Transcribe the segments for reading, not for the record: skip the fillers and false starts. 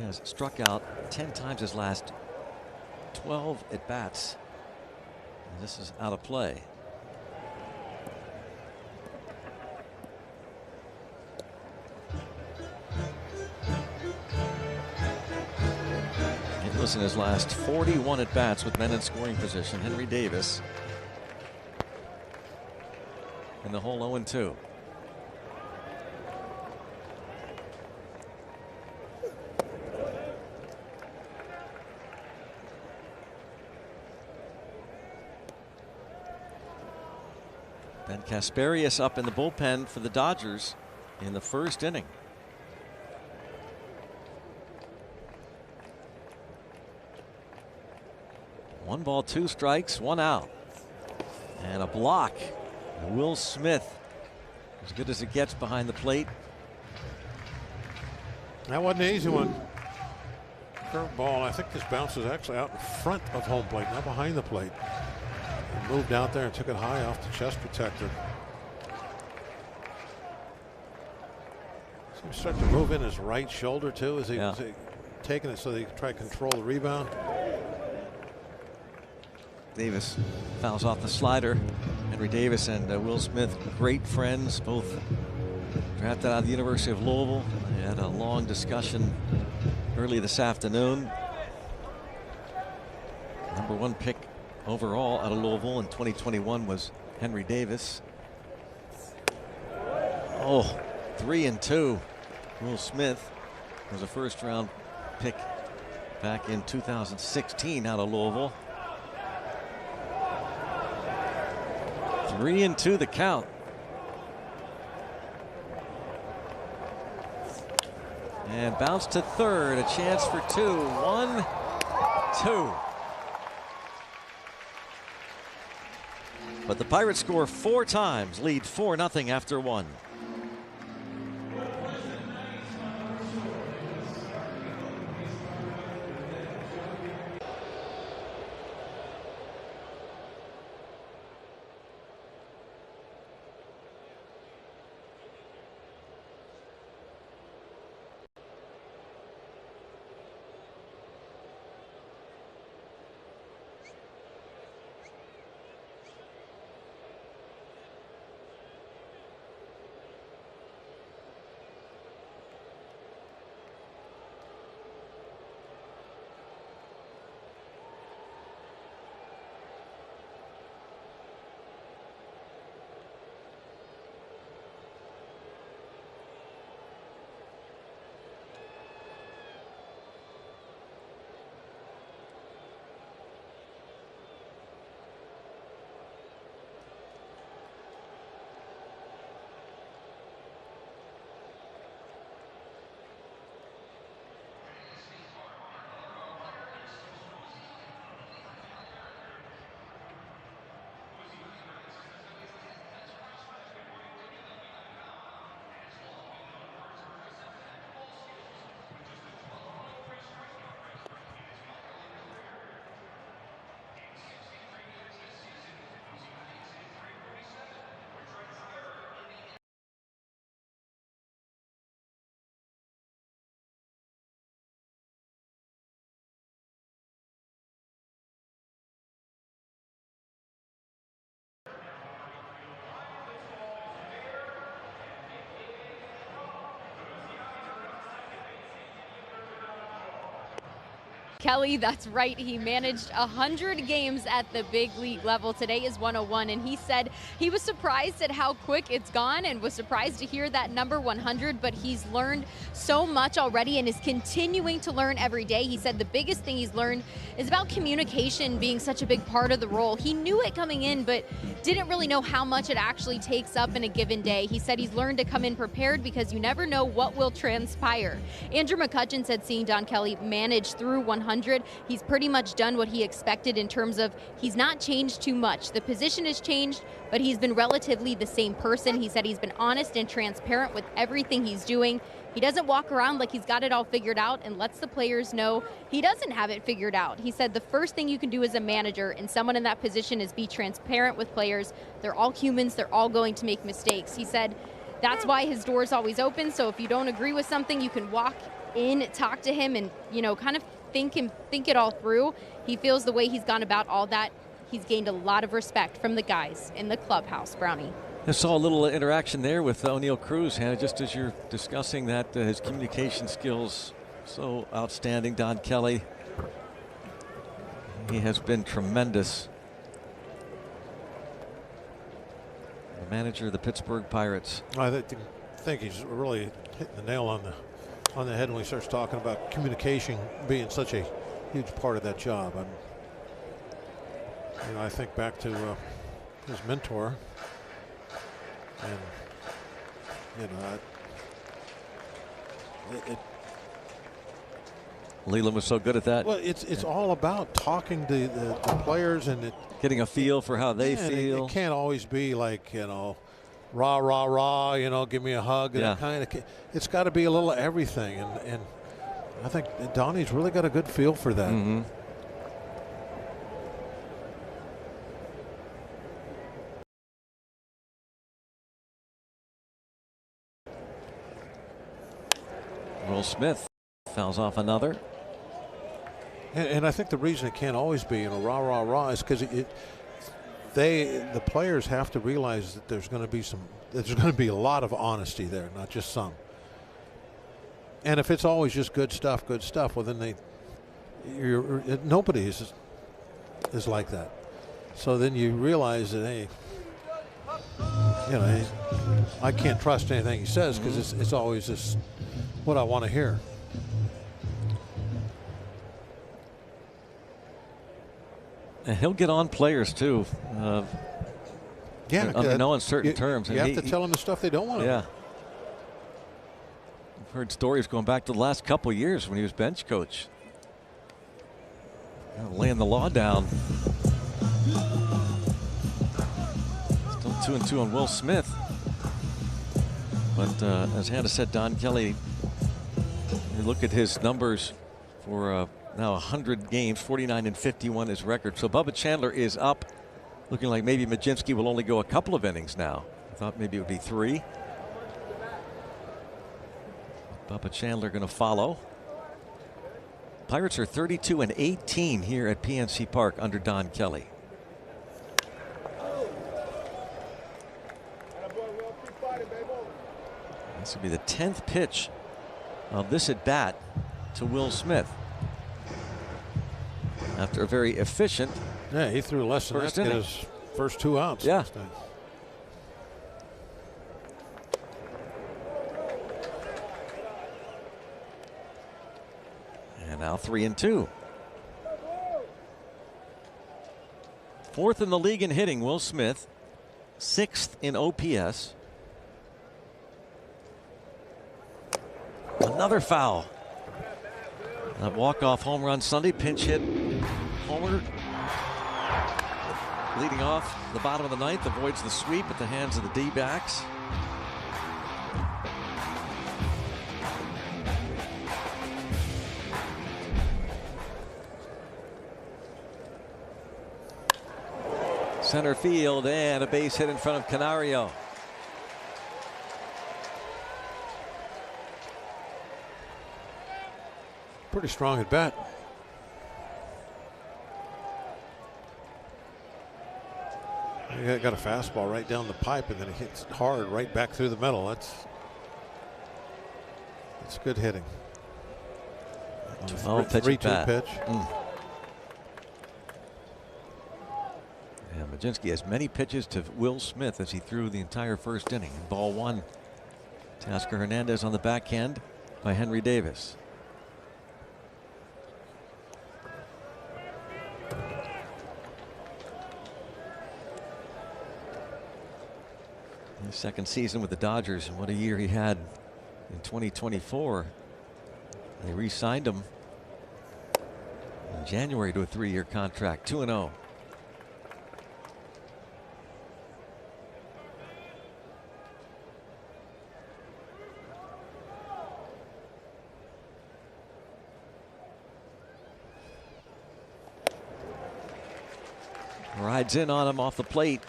has struck out 10 times his last 12 at-bats. This is out of play. Hitless in his last 41 at-bats with men in scoring position. Henry Davis in the hole 0-2. Ben Kasperius up in the bullpen for the Dodgers in the first inning. One ball, two strikes, one out. And a block. And Will Smith, as good as it gets behind the plate. That wasn't an easy one. Curveball. I think this bounce was actually out in front of home plate, not behind the plate. He moved out there and took it high off the chest protector. So he's starting to move in his right shoulder too. Is he taking it so they can try to control the rebound? Davis fouls off the slider. Henry Davis and Will Smith, great friends, both drafted out of the University of Louisville. They had a long discussion early this afternoon. #1 pick overall out of Louisville in 2021 was Henry Davis. Oh, 3-2. Will Smith was a first-round pick back in 2016 out of Louisville. 3-2 the count. And bounce to third, a chance for two. 1-2. But the Pirates score 4 times, lead 4-0 after 1. Kelly, that's right. He managed 100 games at the big league level. Today is 101, and he said he was surprised at how quick it's gone and was surprised to hear that number 100, but he's learned so much already and is continuing to learn every day. He said the biggest thing he's learned is about communication being such a big part of the role. He knew it coming in, but didn't really know how much it actually takes up in a given day. He said he's learned to come in prepared because you never know what will transpire. Andrew McCutchen said seeing Don Kelly manage through 100, he's pretty much done what he expected in terms of he's not changed too much. The position has changed, but he's been relatively the same person. He said he's been honest and transparent with everything he's doing. He doesn't walk around like he's got it all figured out and lets the players know he doesn't have it figured out. He said the first thing you can do as a manager and someone in that position is be transparent with players. They're all humans. They're all going to make mistakes. He said that's why his door is always open. So if you don't agree with something, you can walk in, talk to him, and, you know, kind of think it all through. He feels the way he's gone about all that, he's gained a lot of respect from the guys in the clubhouse, Brownie. I saw a little interaction there with O'Neal Cruz, Hannah, just as you're discussing that, his communication skills so outstanding. Don Kelly, he has been tremendous. The manager of the Pittsburgh Pirates. I think he's really hitting the nail on the head when he starts talking about communication being such a huge part of that job. You know, I think back to his mentor, and you know, Leland was so good at that. Well, it's all about talking to the players and getting a feel for how they feel. It can't always be like, you know, rah rah rah, you know, give me a hug. And yeah. Kind of, it's got to be a little of everything, and I think Donnie's really got a good feel for that. Mm-hmm. Will Smith fouls off another. And I think the reason it can't always be, you know, rah rah rah is because the players have to realize that there's going to be a lot of honesty there, not just some. And if it's always just good stuff, well then nobody is like that. So then you realize that, hey, you know, I can't trust anything he says because it's always just what I want to hear. And he'll get on players too. Yeah, under no uncertain terms. You have to tell them the stuff they don't want to. Yeah. I've heard stories going back to the last couple years when he was bench coach. Laying the law down. Still 2-2 on Will Smith. But as Hannah said, Don Kelly, you look at his numbers for now 100 games, 49 and 51 his record. So Bubba Chandler is up, looking like maybe Majinski will only go a couple of innings now. I thought maybe it would be 3. Bubba Chandler going to follow. Pirates are 32 and 18 here at PNC Park under Don Kelly. This will be the 10th pitch of this at bat to Will Smith. After a very efficient. Yeah, he threw less than that to get his first 2 outs. Yeah. And now 3-2. 4th in the league in hitting, Will Smith. 6th in OPS. Another foul. That walk-off home run Sunday, pinch hit homer. Leading off the bottom of the 9th, avoids the sweep at the hands of the D-backs. Center field and a base hit in front of Canario. Pretty strong at bat. He got a fastball right down the pipe and then he hits it hard right back through the middle. That's good hitting. 3-2 pitch. And Majinski has many pitches to Will Smith as he threw the entire first inning. Ball 1. Tasker Hernandez on the backhand by Henry Davis. His second season with the Dodgers, and what a year he had in 2024. They re-signed him in January to a 3-year contract. 2-0. Rides in on him off the plate.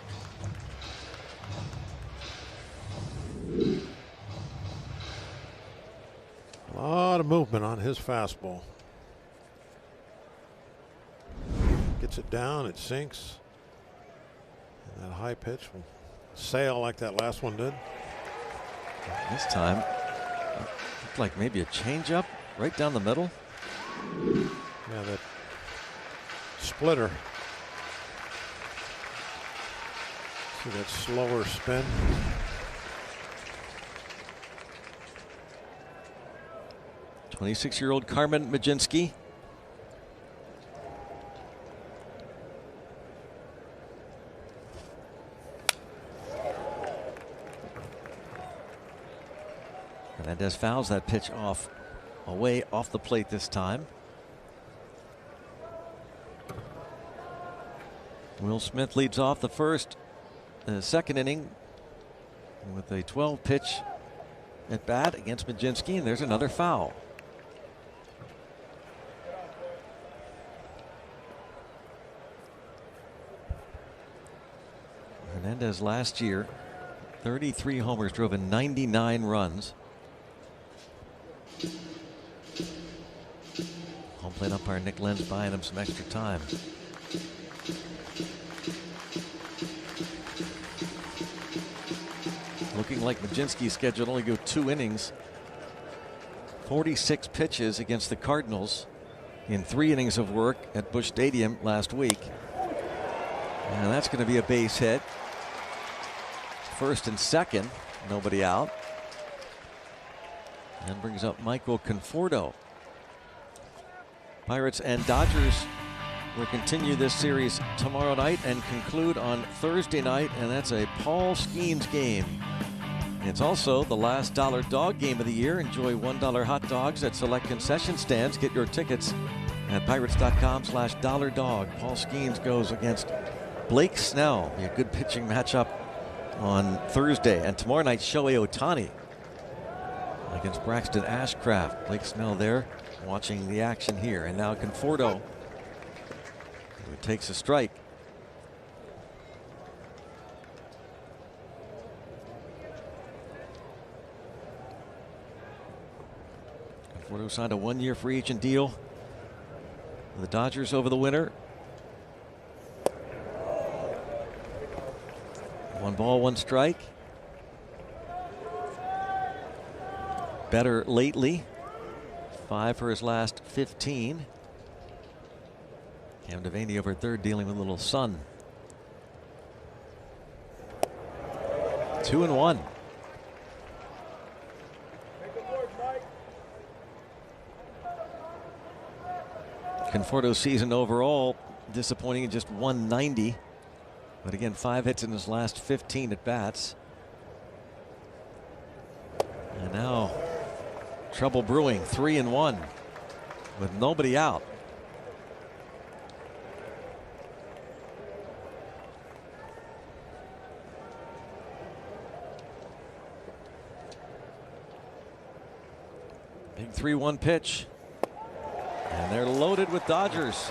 A lot of movement on his fastball. Gets it down, it sinks. And that high pitch will sail like that last one did. This time, looked like maybe a changeup right down the middle. Yeah, that splitter. See that slower spin. '26-year-old Carmen Mlodzinski. Hernandez fouls that pitch off, away off the plate this time. Will Smith leads off the second inning with a 12-pitch at bat against Mlodzinski, and there's another foul. Hernandez last year, 33 homers, drove in 99 runs. Home plate umpire Nick Lenz buying him some extra time. Looking like Mlodzinski's schedule only go 2 innings. 46 pitches against the Cardinals in 3 innings of work at Busch Stadium last week. And that's going to be a base hit. First and second, nobody out. And brings up Michael Conforto. Pirates and Dodgers will continue this series tomorrow night and conclude on Thursday night, and that's a Paul Skeens game. It's also the last Dollar Dog game of the year. Enjoy $1 hot dogs at select concession stands. Get your tickets at pirates.com/$dog. Paul Skeens goes against Blake Snell. Be a good pitching matchup on Thursday. And tomorrow night, Shohei Ohtani against Braxton Ashcraft. Blake Snell there watching the action here. And now Conforto, who takes a strike. Conforto signed a 1-year free agent deal with the Dodgers over the winter. 1 ball, 1 strike. Better lately. 5 for his last 15. Cam Devaney over third, dealing with a little sun. 2-1. Conforto's season overall disappointing at just 190. But again, 5 hits in his last 15 at bats. And now trouble brewing, 3-1 with nobody out. Big 3-1 pitch. And they're loaded with Dodgers.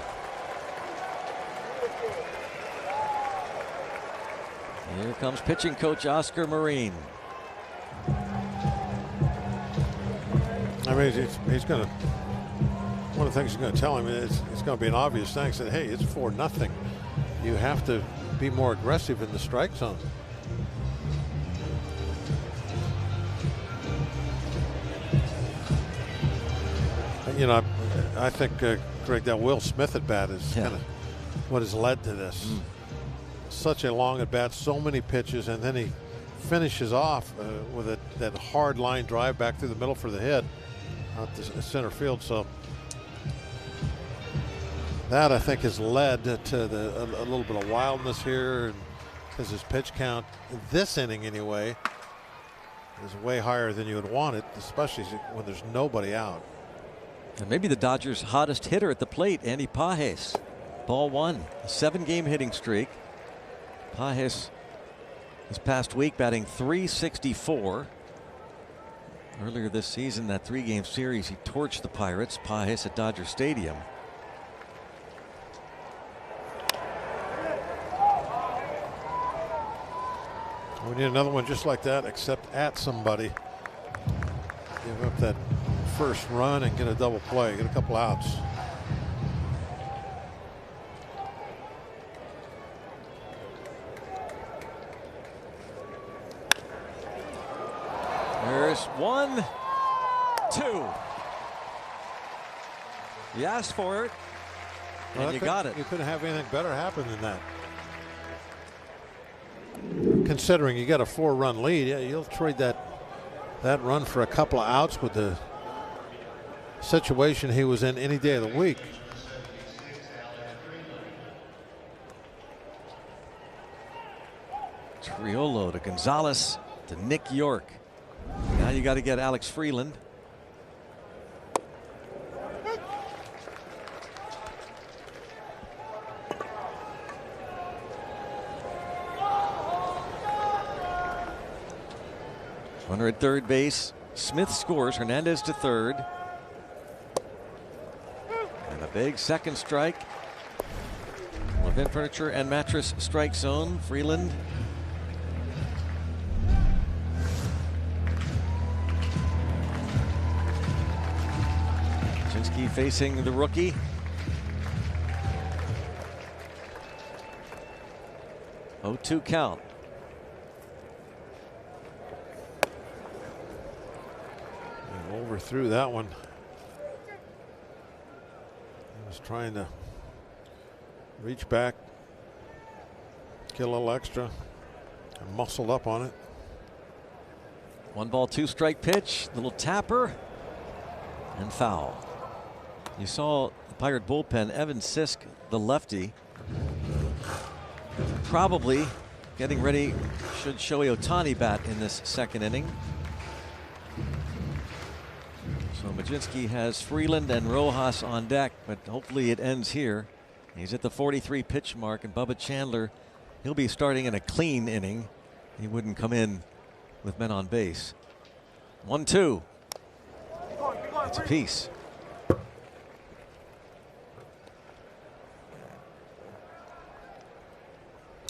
Here comes pitching coach Oscar Marine. I mean, he's going to, one of the things he's going to tell him is it's going to be an obvious thing. He said, hey, it's 4-0. You have to be more aggressive in the strike zone. You know, I think, Greg, that Will Smith at bat is kind of what has led to this. Such a long at bat, so many pitches, and then he finishes off with that hard line drive back through the middle for the hit out to center field. So that, I think, has led to a little bit of wildness here, because his pitch count this inning anyway is way higher than you would want it, especially when there's nobody out. And maybe the Dodgers' hottest hitter at the plate, Andy Pages. Ball 1, a 7-game hitting streak. Pages this past week batting .364. Earlier this season, that 3-game series, he torched the Pirates. Pages at Dodger Stadium. We need another one just like that, except at somebody. Give up that first run and get a double play, get a couple outs. There's 1, 2. You asked for it, and Well, you got it. You couldn't have anything better happen than that. Considering you got a 4-run lead, yeah, you'll trade that run for a couple of outs with the situation he was in any day of the week. Triolo to Gonzalez to Nick York. Now you got to get Alex Freeland. Runner at third base. Smith scores. Hernandez to third. And a big second strike. Levin Furniture and Mattress strike zone. Freeland. Majinski facing the rookie. Oh, 2 count. Overthrew that one. He was trying to reach back, get a little extra, and muscled up on it. 1 ball, 2 strike pitch, little tapper, and foul. You saw the Pirate bullpen, Evan Sisk, the lefty, probably getting ready should Shohei Ohtani bat in this second inning. So Majinski has Freeland and Rojas on deck, but hopefully it ends here. He's at the 43 pitch mark, and Bubba Chandler, he'll be starting in a clean inning. He wouldn't come in with men on base. 1-2. It's a piece.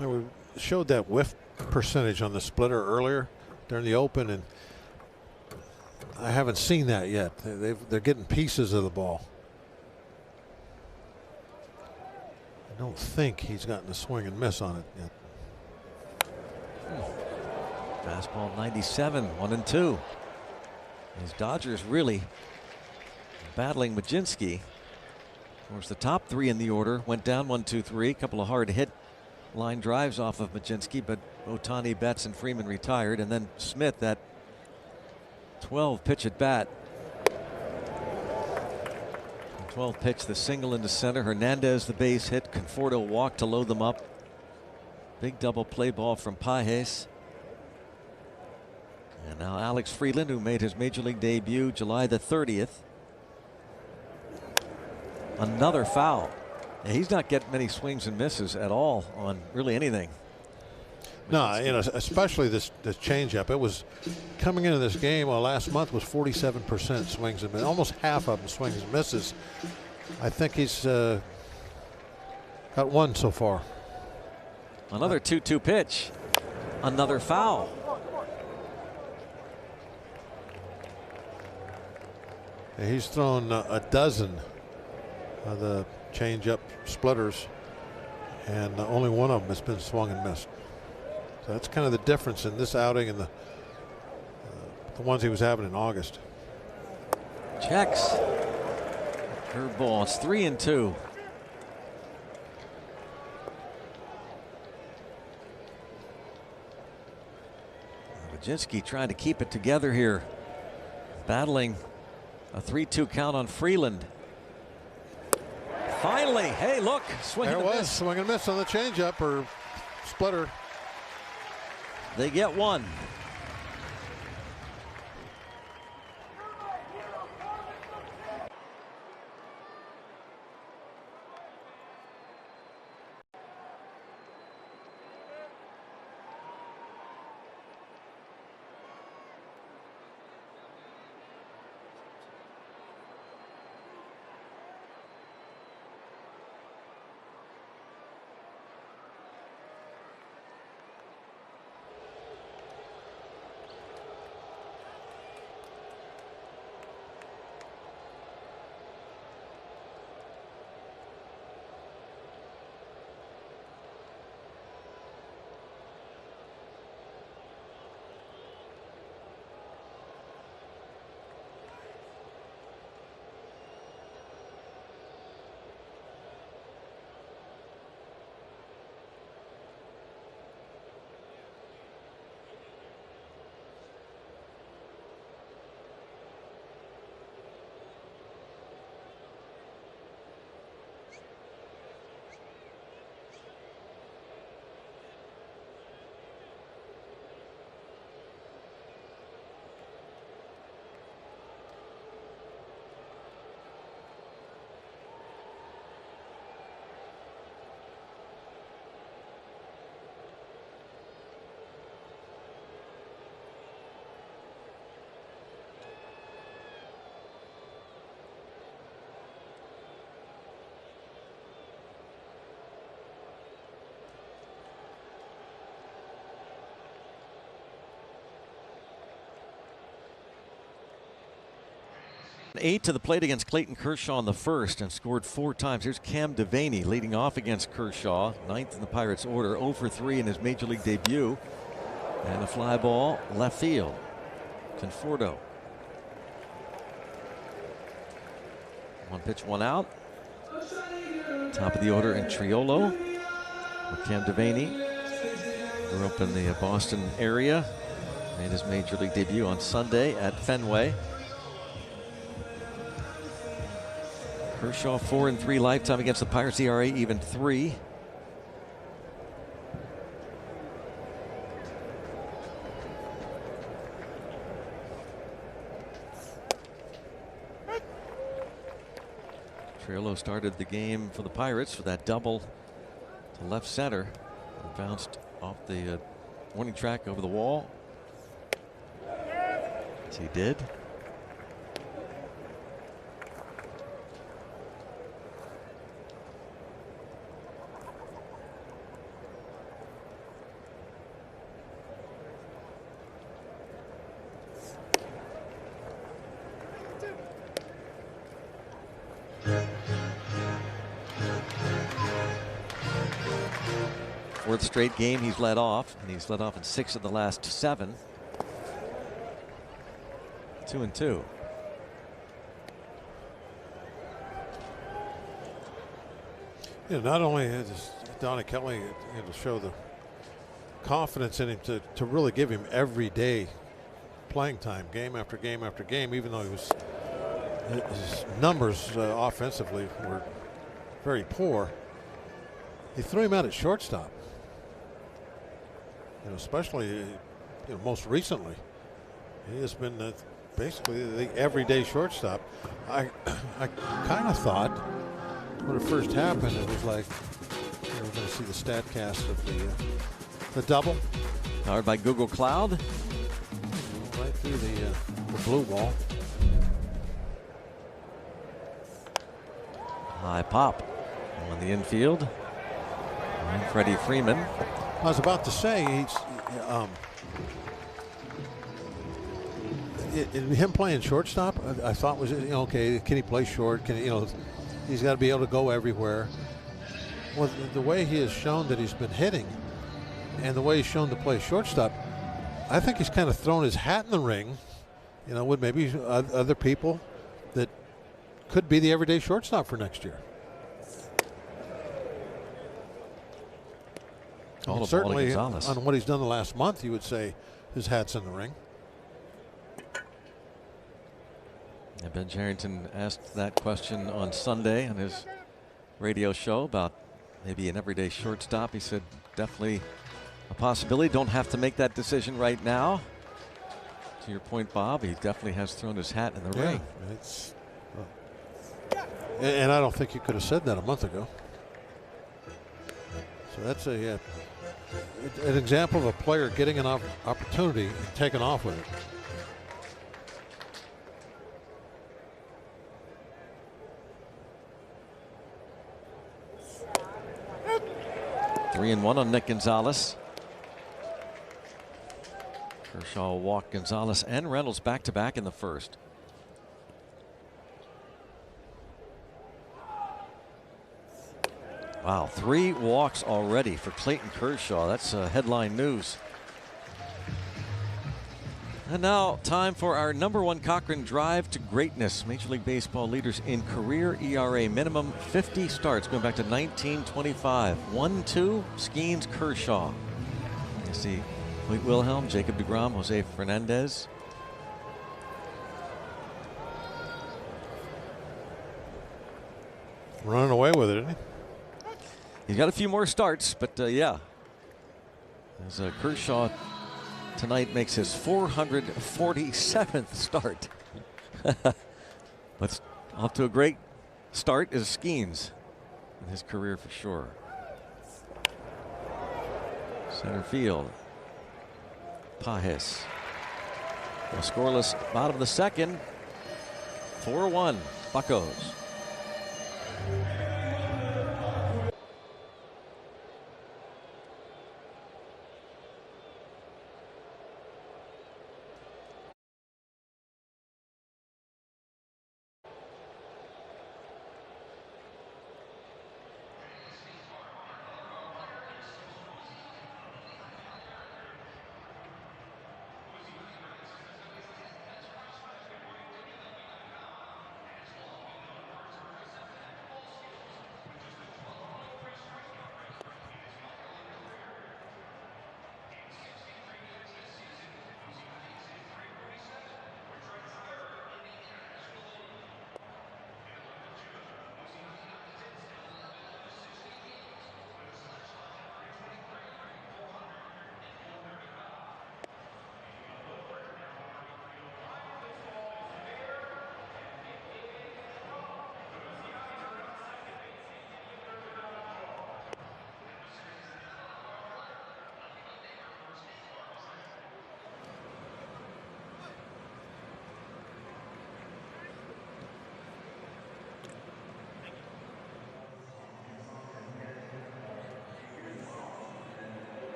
We showed that whiff percentage on the splitter earlier during the open, and I haven't seen that yet. They're getting pieces of the ball. I don't think he's gotten a swing and miss on it yet. Fastball 97, 1-2. These Dodgers really battling Majinski. Of course, the top 3 in the order went down 1-2-3. A couple of hard hit line drives off of Majinski, but Ohtani, Betts, and Freeman retired, and then Smith, that 12 pitch at bat. 12 pitch, the single into center. Hernandez the base hit. Conforto walked to load them up. Big double play ball from Pages. And now Alex Freeland, who made his major league debut July the 30th. Another foul. And he's not getting many swings and misses at all on really anything. No, you know, especially this changeup. It was coming into this game last month was 47% swings and misses. Almost half of them swings and misses. I think he's got 1 so far. Another 2-2 pitch. Another foul. He's thrown a dozen of the changeup splitters, and only 1 of them has been swung and missed. So that's kind of the difference in this outing and the ones he was having in August. Checks. Curveball. It's 3-2. Majinski trying to keep it together here. Battling a 3-2 count on Freeland. Finally, hey, look, swing and miss. Swing and miss on the changeup or splitter. They get 1. 8 to the plate against Clayton Kershaw in the first and scored 4 times. Here's Cam Devaney leading off against Kershaw, 9th in the Pirates order, 0 for 3 in his major league debut. And a fly ball left field. Conforto. 1 pitch, 1 out. Top of the order in Triolo. Cam Devaney grew up in the Boston area. Made his major league debut on Sunday at Fenway. Kershaw 4-3 lifetime against the Pirates. ERA even 3. Triolo started the game for the Pirates with that double to left center. It bounced off the warning track over the wall. As he did. Fourth straight game he's led off, and he's led off in 6 of the last 7. 2-2. Not only does Donna Kelly show the confidence in him to really give him everyday playing time, game after game after game, even though his numbers offensively were very poor. He threw him out at shortstop. Especially most recently, he has been basically the everyday shortstop. I kind of thought when it first happened, it was like we're going to see the stat cast of the double. Powered by Google Cloud. Right through the blue wall. High pop on the infield. And Freddie Freeman. I was about to say, him playing shortstop, I thought was okay. Can he play short? Can he's got to be able to go everywhere. Well, the way he has shown that he's been hitting, and the way he's shown to play shortstop, I think he's kind of thrown his hat in the ring. With maybe other people that could be the everyday shortstop for next year. Certainly on what he's done the last month, you would say his hat's in the ring. And Ben Cherington asked that question on Sunday on his radio show about maybe an everyday shortstop. He said definitely a possibility. Don't have to make that decision right now. To your point, Bob, he definitely has thrown his hat in the ring. And I don't think you could have said that a month ago. So that's an example of a player getting an opportunity and taking off with it. Three and one on Nick Gonzalez. Kershaw walked Gonzalez and Reynolds back-to-back in the first. Wow, 3 walks already for Clayton Kershaw. That's headline news. And now time for our #1 Cochrane Drive to Greatness. Major League Baseball leaders in career ERA minimum 50 starts going back to 1925. 1-2, Skeens, Kershaw. You see Hoyt Wilhelm, Jacob deGrom, Jose Fernandez. Running away with it, isn't he? He's got a few more starts, but yeah. As Kershaw tonight makes his 447th start. But off to a great start is Skeens in his career for sure. Center field. Pajes. A scoreless bottom of the second. 4-1 Buccos.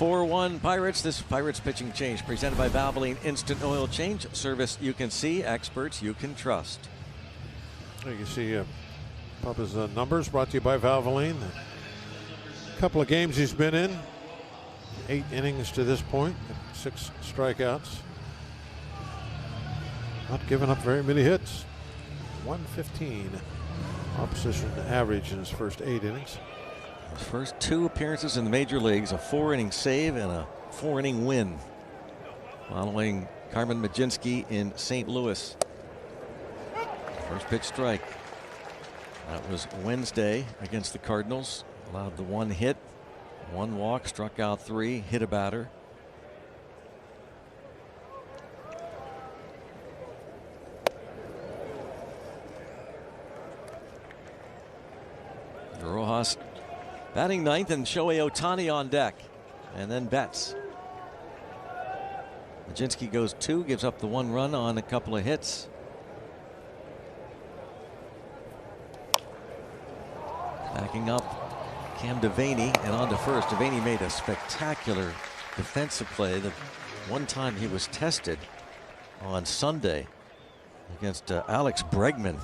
4-1 Pirates. This Pirates pitching change presented by Valvoline Instant Oil Change. Service you can see, experts you can trust. You can see Puppa's numbers brought to you by Valvoline. A couple of games he's been in. 8 innings to this point. 6 strikeouts. Not giving up very many hits. 115 opposition average in his first 8 innings. His first 2 appearances in the major leagues, a 4-inning save and a 4-inning win, following Carmen Mlodzinski in St. Louis. First pitch strike. That was Wednesday against the Cardinals. Allowed the 1 hit, 1 walk, struck out 3, hit a batter. Rojas batting 9th, and Shohei Ohtani on deck, and then Betts. Mlodzinski goes 2, gives up the 1 run on a couple of hits. Backing up Cam Devaney and on to first. Devaney made a spectacular defensive play. The one time he was tested on Sunday against Alex Bregman.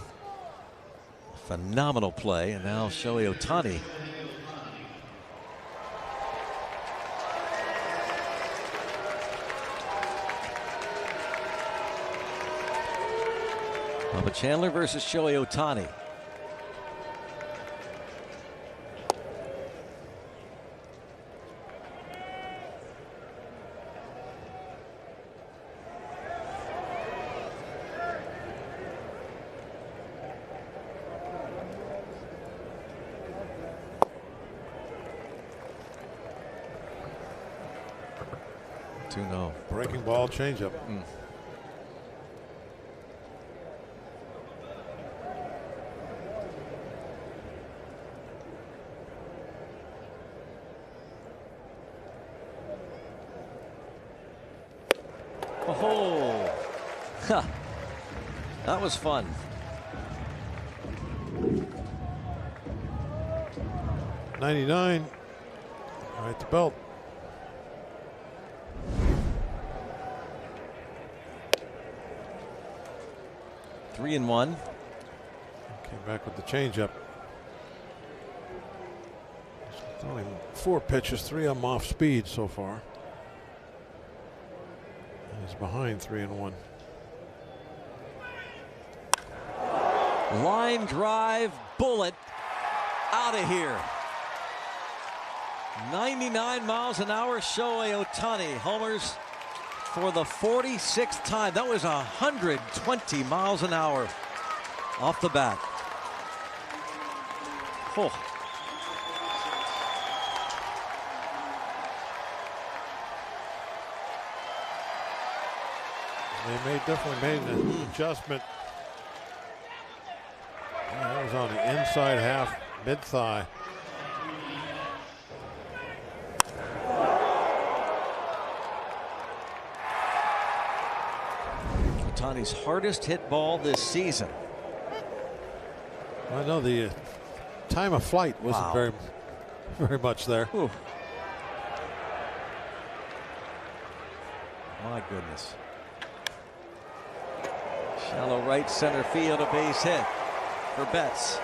Phenomenal play, and now Shohei Ohtani. Bubba Chandler versus Shohei Ohtani. Breaking ball changeup. Oh, huh. That was fun. '99, right at the belt. Three and one. Came back with the changeup. Throwing 4 pitches, 3 of them off speed so far. And he's behind 3-1. Line drive, bullet, out of here. 99 miles an hour. Shohei Ohtani homers for the 46th time. That was 120 miles an hour off the bat. Oh. They definitely made an adjustment. Yeah, that was on the inside half, mid-thigh. Ohtani's hardest hit ball this season. I know the time of flight wasn't very much there. Ooh. My goodness. Shallow right center field, a base hit for Betts.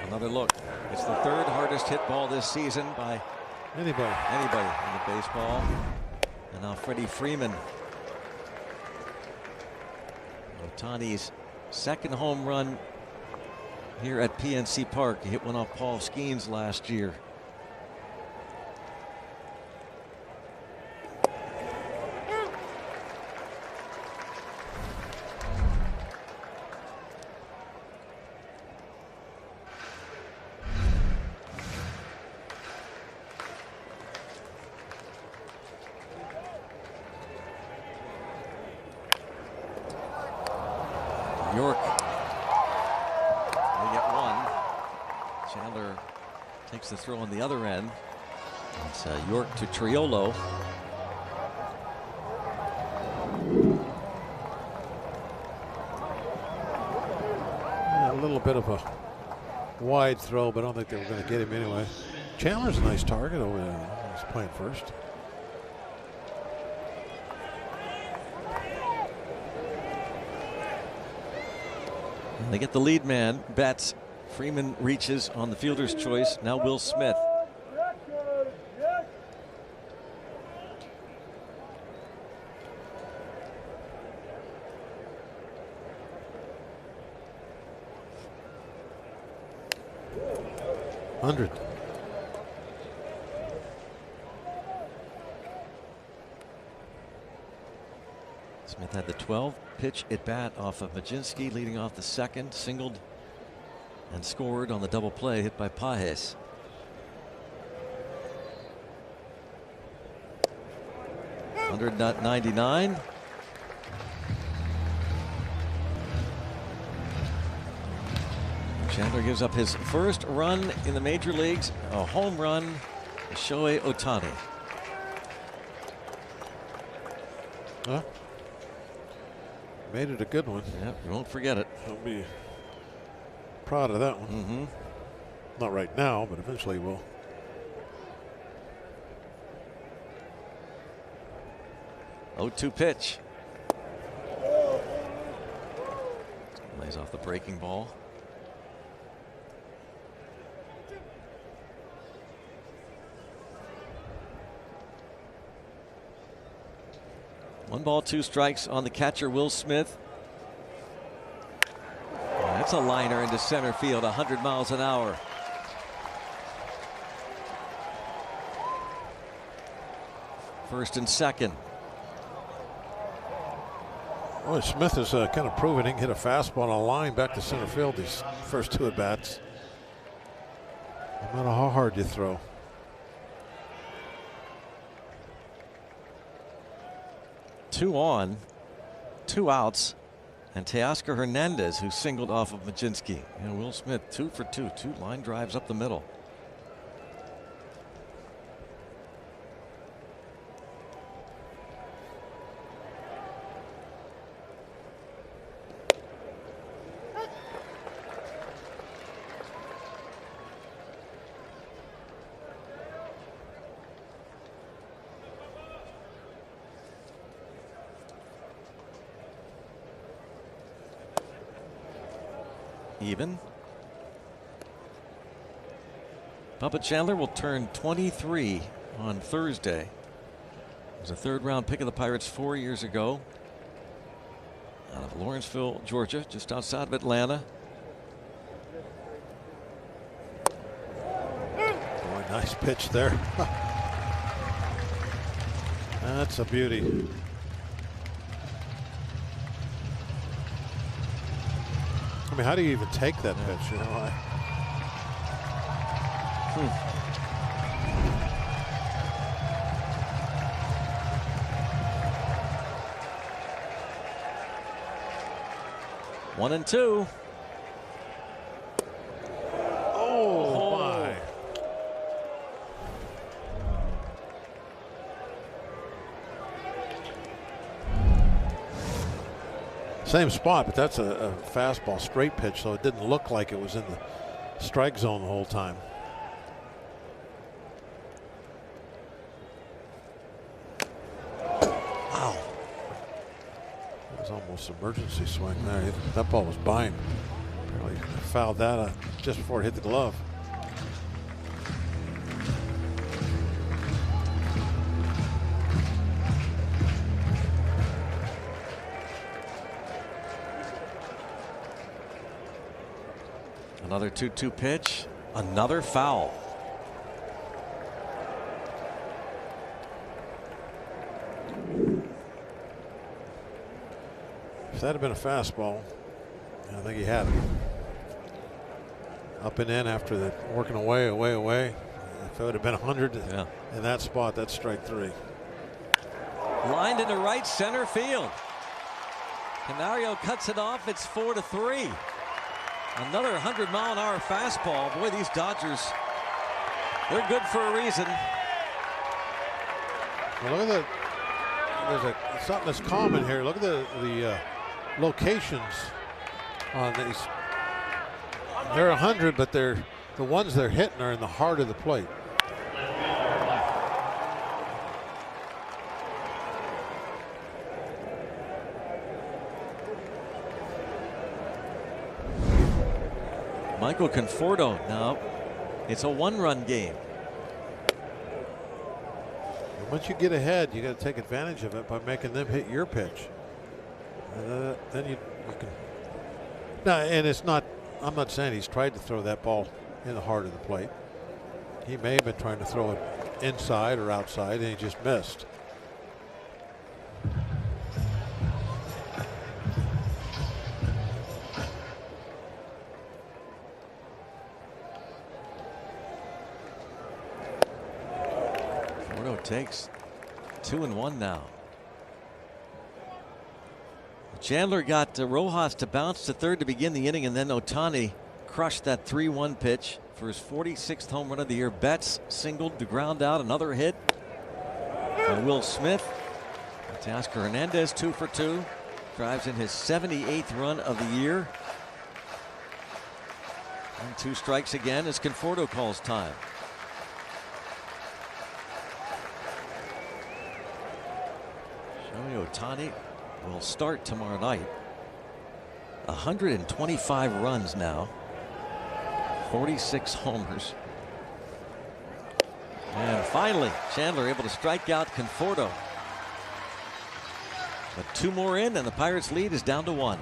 Another look. It's the 3rd hardest hit ball this season by anybody in the baseball. And now Freddie Freeman. Ohtani's 2nd home run here at PNC Park. He hit one off Paul Skeens last year. York. They get 1. Chandler takes the throw on the other end. It's York to Triolo. Yeah, a little bit of a wide throw, but I don't think they were going to get him anyway. Chandler's a nice target over there. He's playing first. They get the lead man, Betts. Freeman reaches on the fielder's choice. Now Will Smith. Smith had the 12-pitch at bat off of Majinski, leading off the second, singled and scored on the double play hit by Pages. .99. Chandler gives up his first run in the major leagues, a home run to Shohei Ohtani. Huh? Made it a good one. Yeah, you won't forget it. I'll be proud of that one. Not right now, but eventually we'll. Oh, 2 pitch. Lays off the breaking ball. One ball, 2 strikes on the catcher, Will Smith. That's a liner into center field, 100 miles an hour. First and second. Boy, Smith is kind of proving he can hit a fastball on a line back to center field these first 2 at bats. No matter how hard you throw. Two on, 2 outs, and Teoscar Hernandez, who singled off of Majinski. And Will Smith 2 for 2, 2 line drives up the middle. Even. Bubba Chandler will turn 23 on Thursday. He was a 3rd-round pick of the Pirates 4 years ago. Out of Lawrenceville, Georgia, just outside of Atlanta. Boy, nice pitch there. That's a beauty. I mean, how do you even take that pitch? You know, 1-2. Oh my. Same spot, but that's a fastball straight pitch, so it didn't look like it was in the strike zone the whole time. Wow. That was almost an emergency swing there. That ball was by him. Apparently fouled that just before it hit the glove. Another 2-2 pitch, another foul. If that had been a fastball, I think he had it. Up and in after the working away. If it would have been 100 in that spot, that's strike 3. Lined into right center field. Canario cuts it off. It's 4-3. Another 100-mile-an-hour fastball. Boy, these Dodgers, they're good for a reason. Well, look at that. There's something that's common here. Look at the locations on these. They're 100, but the ones they're hitting are in the heart of the plate. Michael Conforto now. It's a one-run game. Once you get ahead, you got to take advantage of it by making them hit your pitch. Then you can. No, and it's not. I'm not saying he's tried to throw that ball in the heart of the plate. He may have been trying to throw it inside or outside, and he just missed. Takes 2-1 now. Chandler got Rojas to bounce to third to begin the inning, and then Ohtani crushed that 3-1 pitch for his 46th home run of the year. Betts singled to ground out, another hit from Will Smith. Teoscar Hernandez 2 for 2, drives in his 78th run of the year. And 2 strikes again as Conforto calls time. Ohtani will start tomorrow night. 125 runs now. 46 homers. And finally, Chandler able to strike out Conforto. But 2 more in, and the Pirates' lead is down to 1.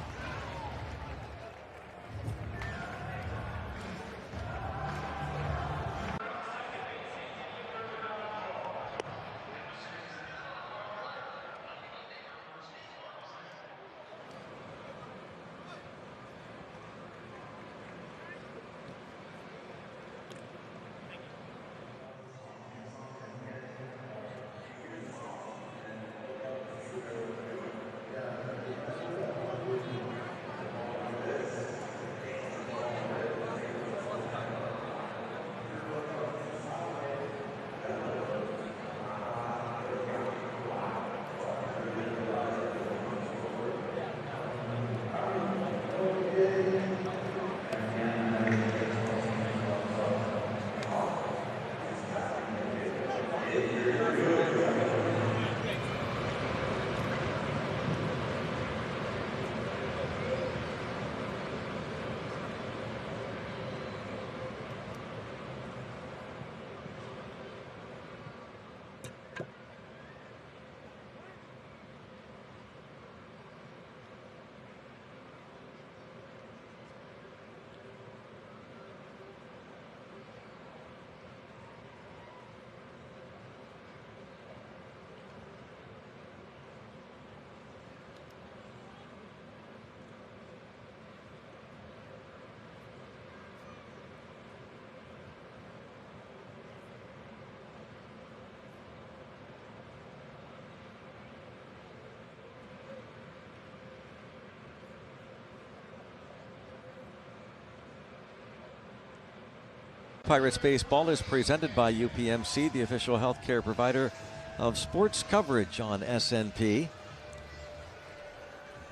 Pirates baseball is presented by UPMC, the official healthcare provider of sports coverage on SNP.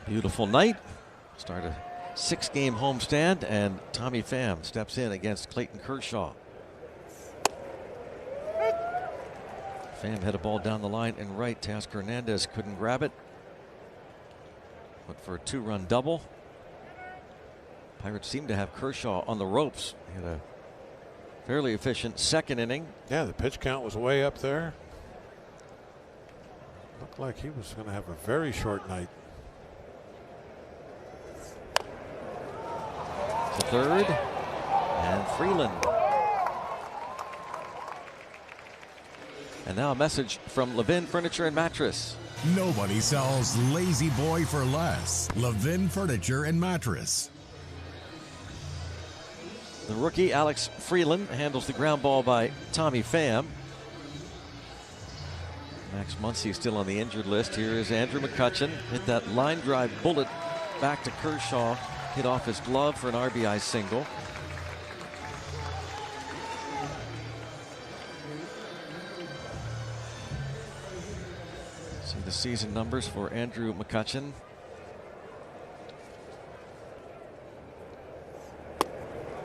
Beautiful night. Start a 6-game homestand, and Tommy Pham steps in against Clayton Kershaw. Pham hit a ball down the line and right. Teoscar Hernandez couldn't grab it. But for a 2-run double. Pirates seem to have Kershaw on the ropes. He had a fairly efficient second inning. Yeah, the pitch count was way up there. Looked like he was going to have a very short night. To third, and Freeland. And now a message from Levin Furniture and Mattress. Nobody sells Lazy Boy for less. Levin Furniture and Mattress. The rookie Alex Freeland handles the ground ball by Tommy Pham. Max Muncy still on the injured list. Here is Andrew McCutchen. Hit that line drive bullet back to Kershaw hit off his glove for an RBI single. See the season numbers for Andrew McCutchen.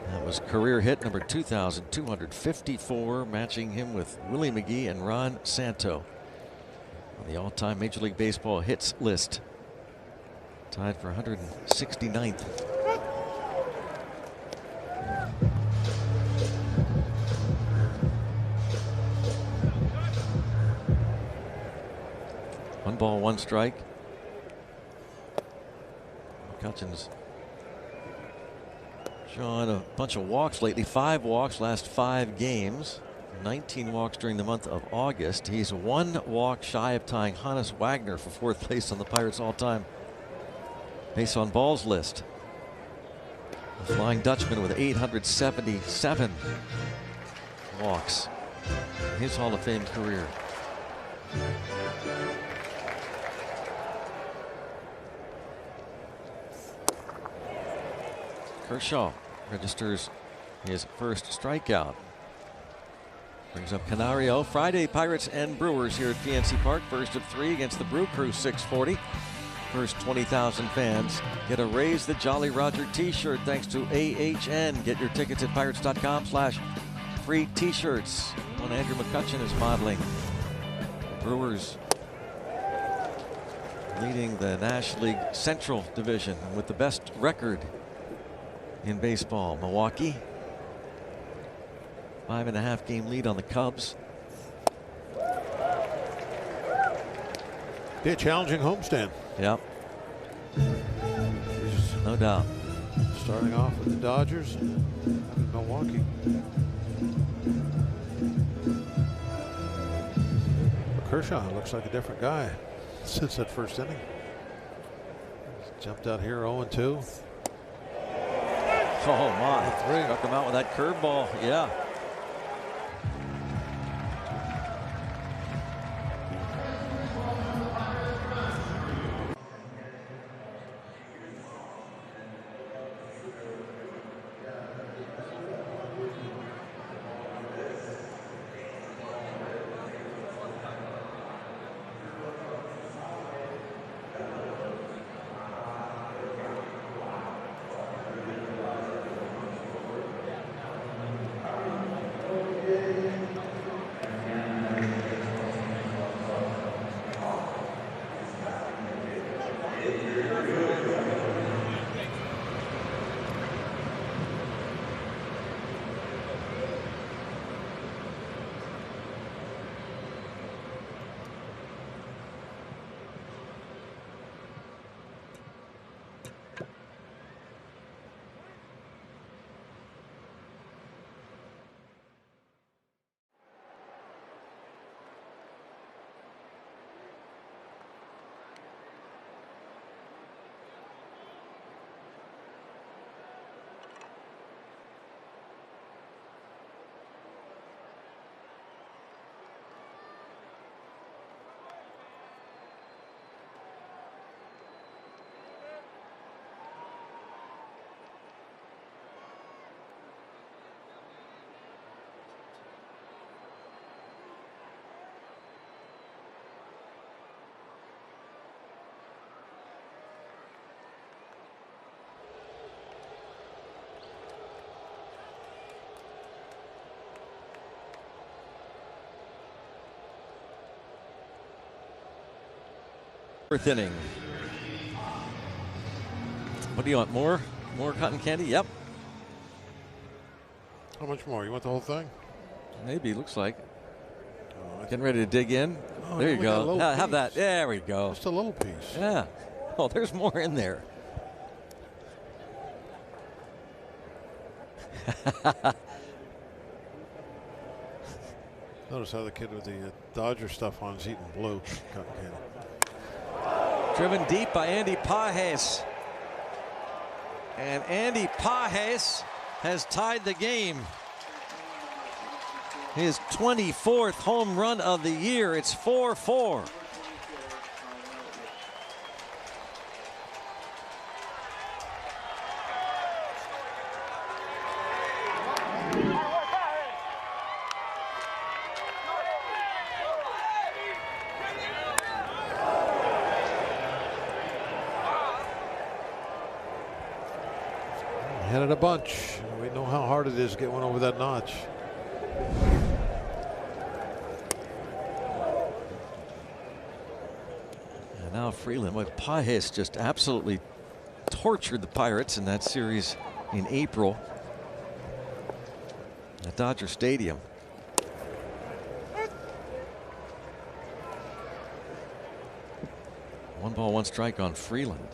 That was career hit number 2,254, matching him with Willie McGee and Ron Santo on the all-time Major League Baseball hits list. Tied for 169th. One ball, one strike. McCutchen's showing a bunch of walks lately. 5 walks last 5 games. 19 walks during the month of August. He's 1 walk shy of tying Hannes Wagner for 4th place on the Pirates' all-time base on balls list. The Flying Dutchman with 877 walks in his Hall of Fame career. Kershaw registers his first strikeout. Brings up Canario. Friday, Pirates and Brewers here at PNC Park. First of 3 against the Brew Crew, 640. First 20,000 fans get a Raise the Jolly Roger t-shirt thanks to AHN. Get your tickets at pirates.com/free t-shirts. One Andrew McCutchen is modeling. Brewers leading the National League Central Division with the best record in baseball. Milwaukee, 5.5 game lead on the Cubs. Be a challenging homestand. Yep. No doubt. Starting off with the Dodgers and Milwaukee. But Kershaw looks like a different guy since that first inning. Jumped out here 0-2. Oh my, struck him out with that curveball. Yeah. Fourth inning. What do you want? More cotton candy? Yep. How much more? You want the whole thing? Maybe. Looks like. Getting ready to dig in. Oh, there you go. Have piece. that. There we go. Just a little piece. Yeah. Oh, there's more in there. Notice how the kid with the Dodger stuff on is eating blue cotton candy. Driven deep by Andy Pages. And Andy Pages has tied the game. His 24th home run of the year. It's 4-4. ahead of the bunch. We know how hard it is to get one over that notch. And now Freeland with Pages just absolutely tortured the Pirates in that series in April at Dodger Stadium. One ball, one strike on Freeland.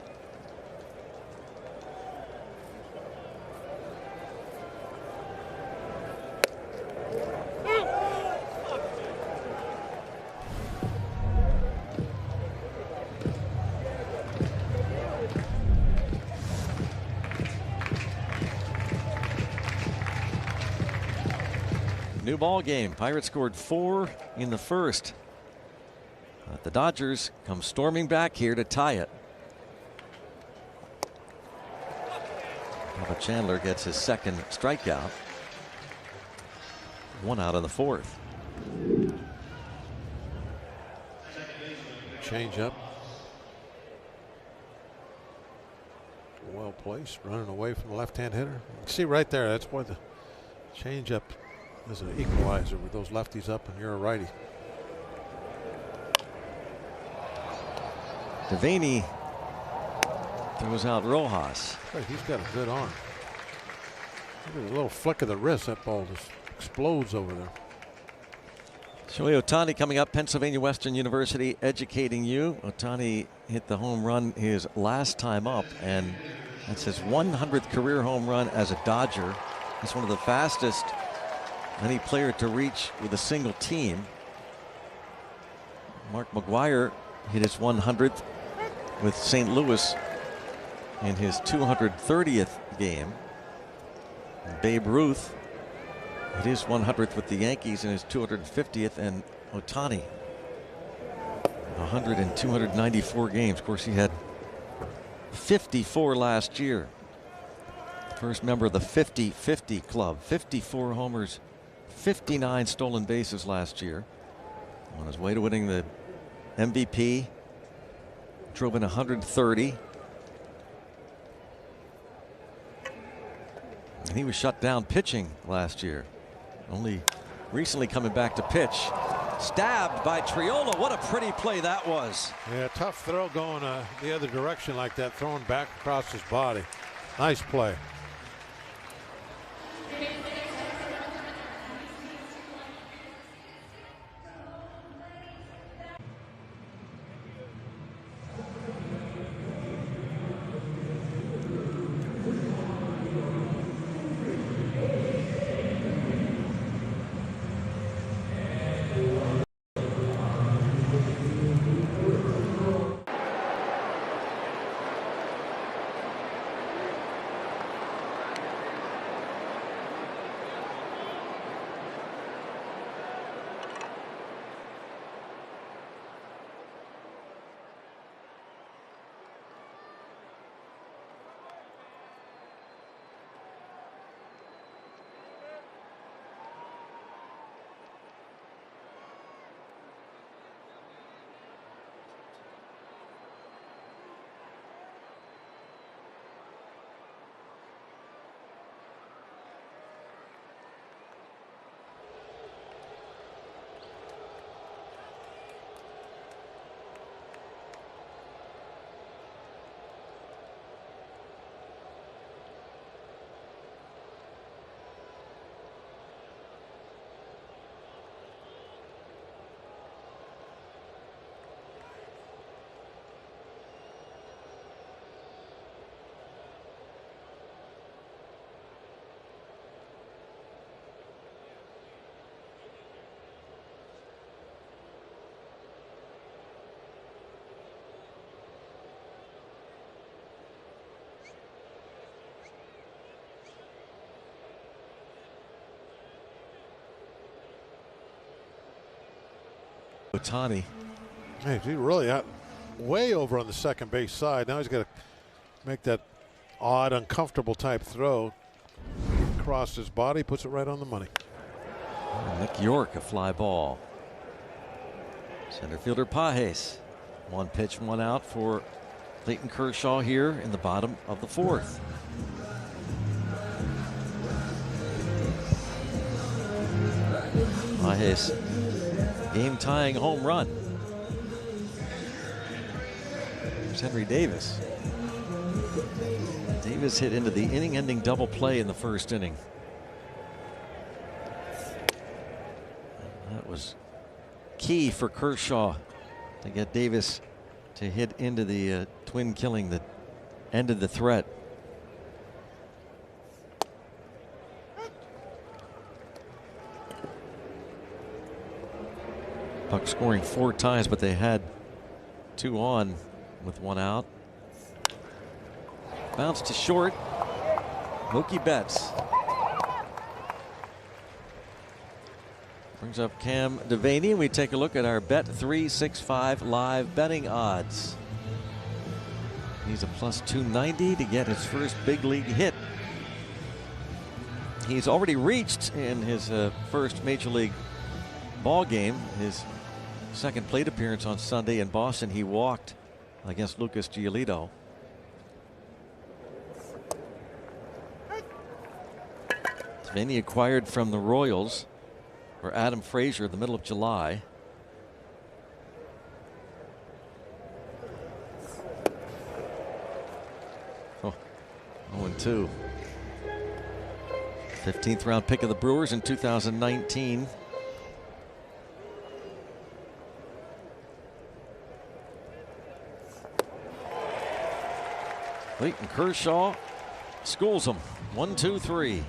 New ball game. Pirates scored 4 in the first. But the Dodgers come storming back here to tie it. Papa Chandler gets his second strikeout. 1 out in the 4th. Change up. Well placed, running away from the left-hand hitter. You can see right there, that's why the change up is an equalizer with those lefties up and you're a righty. Devaney throws out Rojas. Right, he's got a good arm. Look at a little flick of the wrist. That ball just explodes over there. Shohei Ohtani coming up, Pennsylvania Western University educating you. Ohtani hit the home run his last time up, and that's his 100th career home run as a Dodger. He's one of the fastest any player to reach with a single team. Mark McGwire hit his 100th with St. Louis in his 230th game. And Babe Ruth hit his 100th with the Yankees in his 250th, and Ohtani 100 in 294 games. Of course, he had 54 last year. First member of the 50-50 club. 54 homers, 59 stolen bases last year. On his way to winning the MVP, drove in 130. And he was shut down pitching last year. Only recently coming back to pitch. Stabbed by Triola. What a pretty play that was. Yeah, tough throw going the other direction like that, throwing back across his body. Nice play. Ohtani. Hey, he really out way over on the second base side. Now he's got to make that odd, uncomfortable type throw across his body, puts it right on the money. Nick York, a fly ball. Center fielder Pages. 1 pitch, 1 out for Clayton Kershaw here in the bottom of the 4th. by his game-tying home run. There's Henry Davis. Davis hit into the inning-ending double play in the first inning. That was key for Kershaw to get Davis to hit into the twin killing that ended the threat. Bucks scoring 4 times, but they had 2 on with 1 out. Bounce to short. Mookie Betts brings up Cam Devaney, and we take a look at our Bet365 live betting odds. He's a plus 290 to get his first big league hit. He's already reached in his first major league ball game, his second plate appearance on Sunday in Boston. He walked against Lucas Giolito. Devaney acquired from the Royals for Adam Frazier in the middle of July. Oh, 0-2. 15th round pick of the Brewers in 2019. Clayton Kershaw schools him. 1-2-3.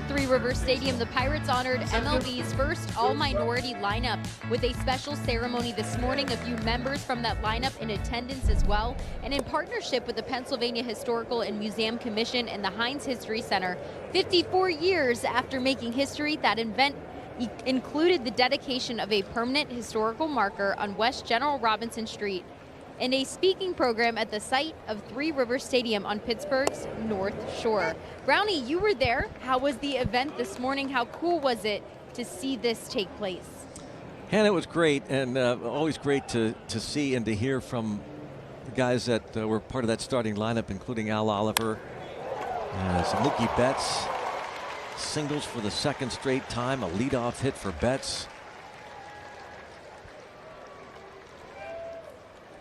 Three Rivers Stadium, the Pirates honored MLB's first all-minority lineup with a special ceremony this morning. A few members from that lineup in attendance as well. And in partnership with the Pennsylvania Historical and Museum Commission and the Heinz History Center, 54 years after making history, that event included the dedication of a permanent historical marker on West General Robinson Street and a speaking program at the site of Three Rivers Stadium on Pittsburgh's North Shore. Brownie, you were there. How was the event this morning? How cool was it to see this take place? And it was great, and always great to see and to hear from the guys that were part of that starting lineup, including Al Oliver, some Mookie Betts, singles for the second straight time, a leadoff hit for Betts.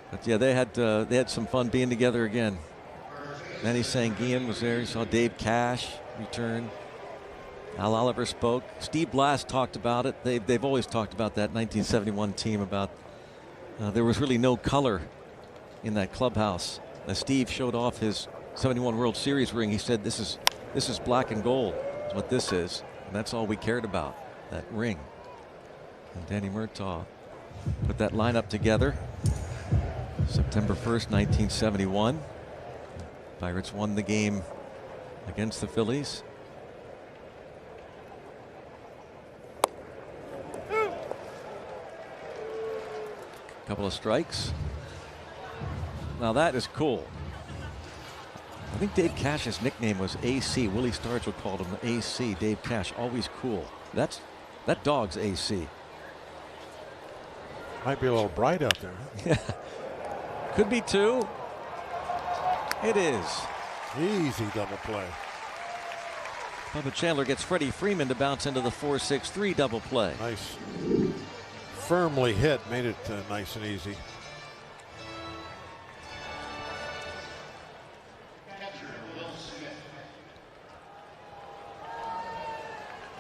But yeah, they had some fun being together again. Manny Sanguillen was there. You saw Dave Cash return. Al Oliver spoke. Steve Blass talked about it. They've always talked about that 1971 team. About there was really no color in that clubhouse. Steve showed off his 71 World Series ring. He said, "This is black and gold. Is what this is, and that's all we cared about. That ring." And Danny Murtaugh put that lineup together. September 1st, 1971. Pirates won the game against the Phillies. Couple of strikes. Now that is cool. I think Dave Cash's nickname was AC. Willie Stargell called him AC. Dave Cash, always cool. That dog's AC. Might be a little bright out there. Could be two. It is. Easy double play. Bubba Chandler gets Freddie Freeman to bounce into the 4-6-3 double play. Nice. Firmly hit, made it nice and easy.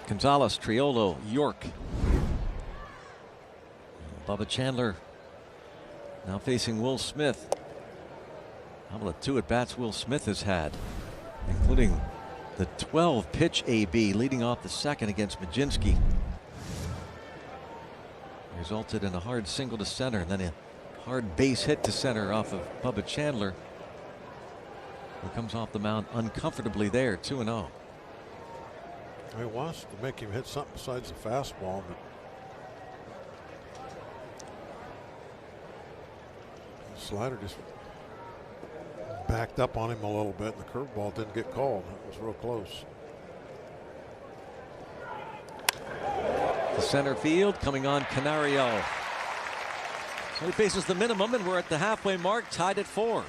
Gonzalez, Triolo, York. Bubba Chandler now facing Will Smith. How about the 2 at-bats Will Smith has had, including the 12-pitch AB leading off the second against Majinski. Resulted in a hard single to center and then a hard base hit to center off of Bubba Chandler, who comes off the mound uncomfortably there, 2-0. He wants to make him hit something besides the fastball, but the slider just backed up on him a little bit, and the curveball didn't get called. It was real close. The center field coming on Canario. So he faces the minimum, and we're at the halfway mark, tied at 4.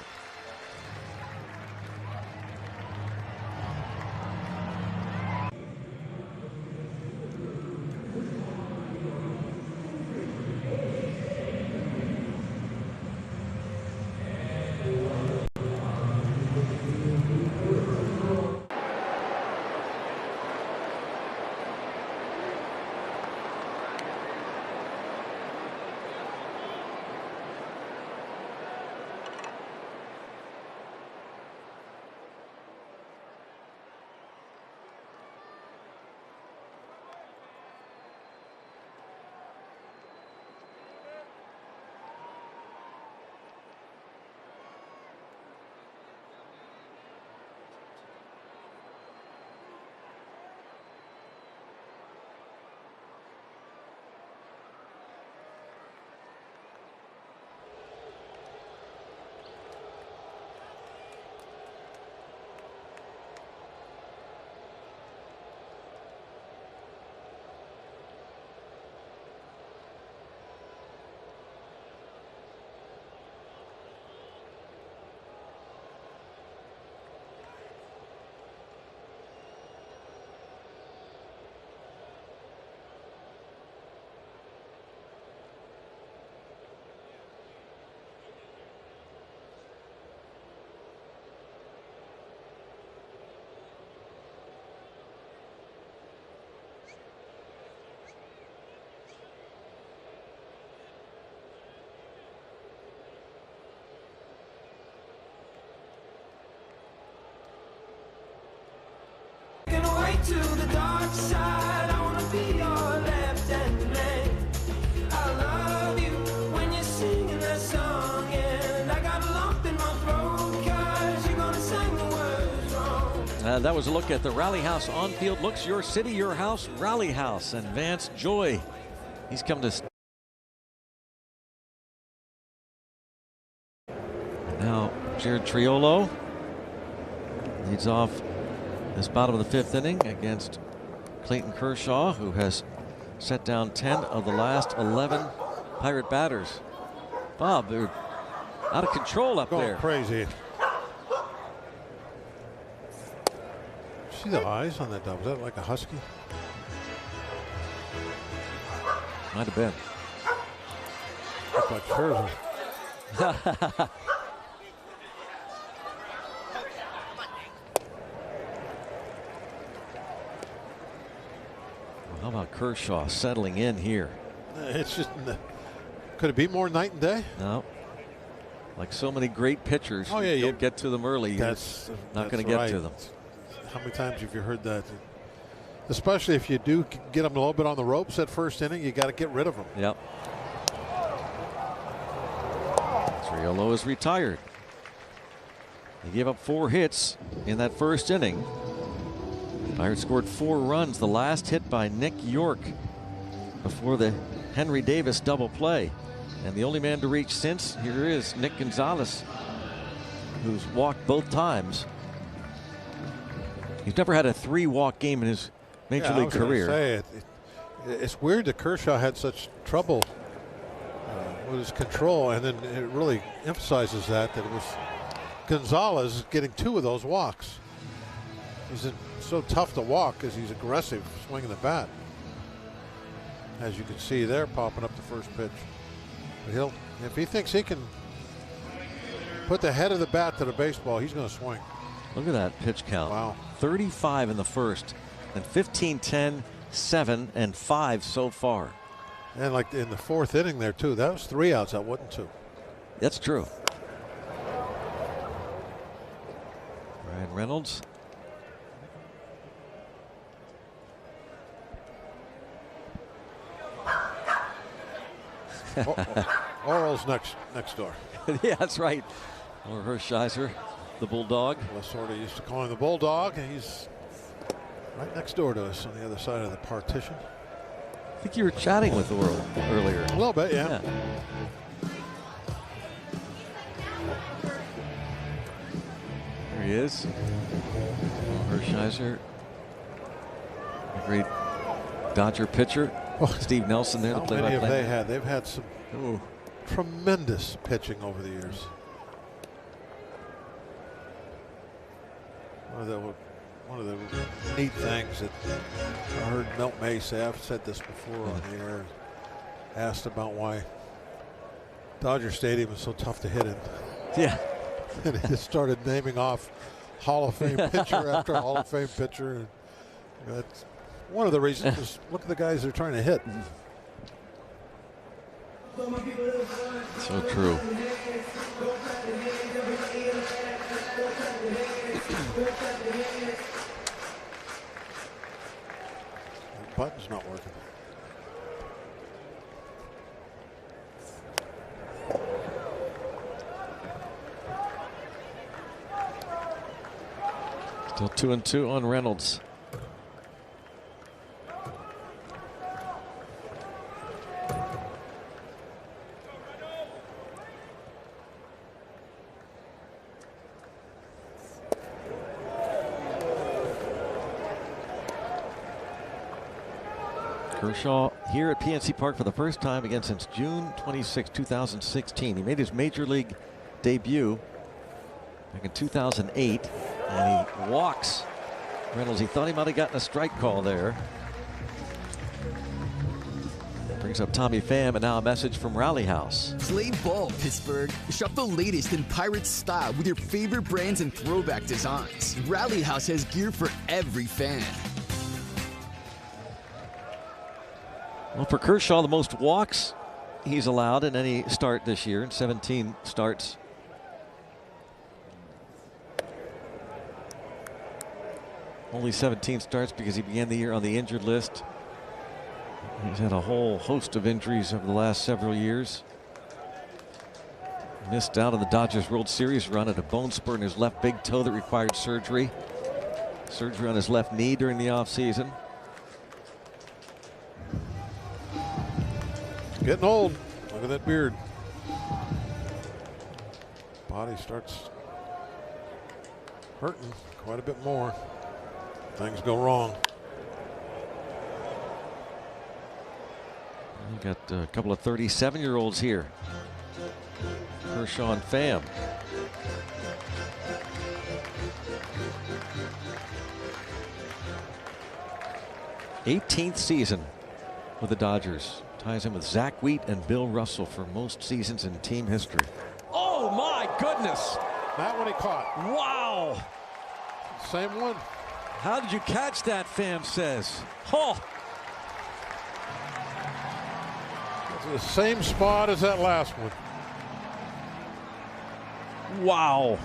To the dark side, I wanna be your left-hand man. I love you when you're singing that song, and I got a lump in my throat 'cause you're gonna sing the words wrong. That was a look at the Rally House on-field looks. Your city, your house, Rally House. And Vance Joy, he's come to. Now Jared Triolo leads off this bottom of the 5th inning against Clayton Kershaw, who has set down 10 of the last 11 Pirate batters. Bob, they're out of control up there. Crazy. See the eyes on that dog? Is that like a husky? Might have been. Look like Scherzer. How about Kershaw settling in here? It's just, could it be more night and day? No. Like so many great pitchers, oh, yeah, you don't get to them early. You're not going to get to them. How many times have you heard that? Especially if you do get them a little bit on the ropes at first inning, you got to get rid of them. Yep. Triolo is retired. They gave up 4 hits in that first inning. Pirates scored 4 runs. The last hit by Nick York before the Henry Davis double play. And the only man to reach since, here is Nick Gonzalez, who's walked both times. He's never had a 3-walk game in his major league career. Say, it's weird that Kershaw had such trouble with his control, and then it really emphasizes that it was Gonzalez getting 2 of those walks. He's so tough to walk because he's aggressive swinging the bat. As you can see there, popping up the first pitch. But if he thinks he can put the head of the bat to the baseball, he's going to swing. Look at that pitch count. Wow. 35 in the first, and 15, 10, 7, and 5 so far. And like in the 4th inning there too, that was 3 outs, that wasn't 2. That's true. Ryan Reynolds. Oral's next door. Yeah, that's right. Or Hershiser, the Bulldog. Lasorda used to call him the Bulldog, and he's right next door to us on the other side of the partition. I think you were chatting with Oral earlier. A little bit, yeah. There he is. Hershiser, a great Dodger pitcher. Steve Nelson there, the How many have play-by-play. they had? They've had some tremendous pitching over the years. One of the neat things that I heard Milt May say, I've said this before on the air, asked about why Dodger Stadium is so tough to hit in. Yeah. And he just started naming off Hall of Fame pitcher after Hall of Fame pitcher. And that's one of the reasons. Is look at the guys they're trying to hit. So true. The button's not working. Still 2-2 on Reynolds. Kershaw here at PNC Park for the first time again since June 26, 2016. He made his major league debut back in 2008, and he walks Reynolds. He thought he might have gotten a strike call there. Brings up Tommy Pham, and now a message from Rally House. Play ball, Pittsburgh. Shop the latest in Pirates style with your favorite brands and throwback designs. Rally House has gear for every fan. Well, for Kershaw, the most walks he's allowed in any start this year in 17 starts. Only 17 starts because he began the year on the injured list. He's had a whole host of injuries over the last several years. Missed out on the Dodgers World Series run at a bone spur in his left big toe that required surgery. Surgery on his left knee during the offseason. Getting old. Look at that beard. Body starts hurting quite a bit more. Things go wrong. We've got a couple of 37-year-olds here. Kershaw and Pham. '18th season with the Dodgers. Ties him with Zach Wheat and Bill Russell for most seasons in team history. Oh my goodness! That one he caught. Wow! Same one. How did you catch that, Pham says? Oh! It's the same spot as that last one. Wow!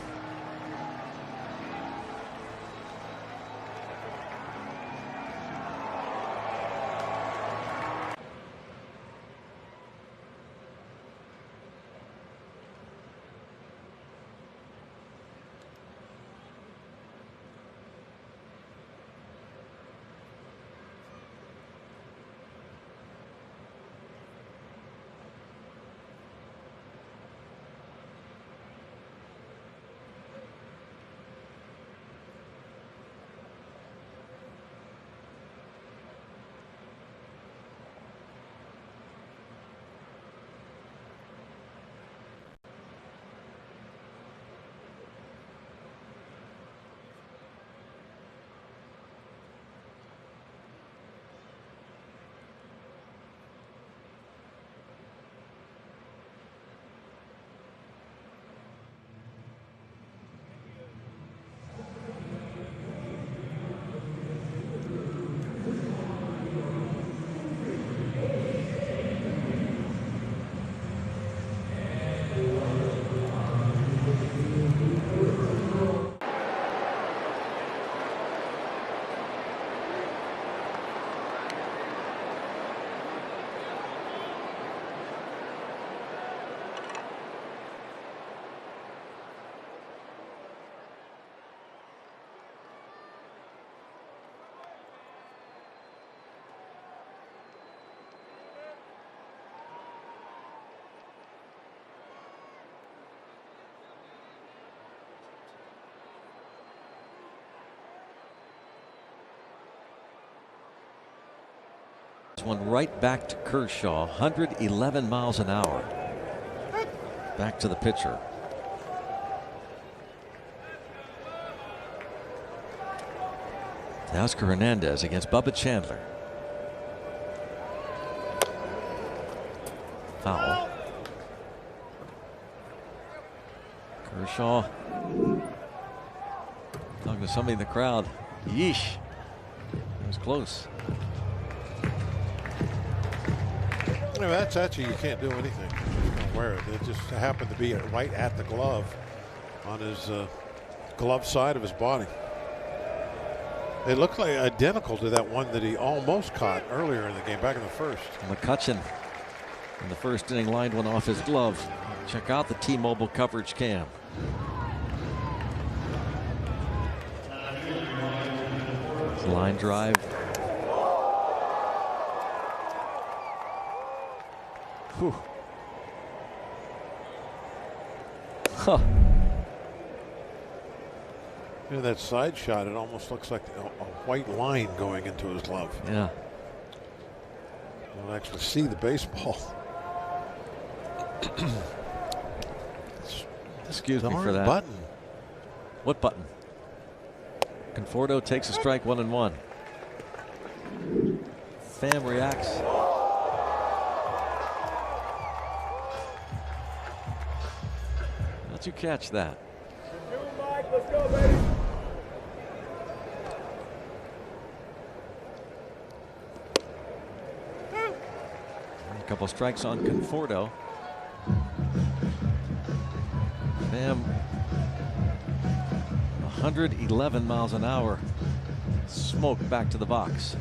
Gets one right back to Kershaw. 111 miles an hour. Back to the pitcher. Oscar Hernandez against Bubba Chandler. Foul. Kershaw talking to somebody in the crowd. Yeesh. It was close. Yeah, that's actually, you can't do anything. Don't wear it. It just happened to be right at the glove on his glove side of his body. It looked like identical to that one that he almost caught earlier in the game, back in the first. McCutchen in the first inning lined one off his glove. Check out the T-Mobile coverage cam. Line drive. Whew. Huh. You know, that side shot, it almost looks like a white line going into his glove. Yeah. You'll actually see the baseball. Excuse me for Darn that. button. What button? Conforto takes a strike, 1-1. Pham reacts. How'd you catch that? Let's go, baby. A couple strikes on Conforto. Pham 111 miles an hour. Smoke back to the box.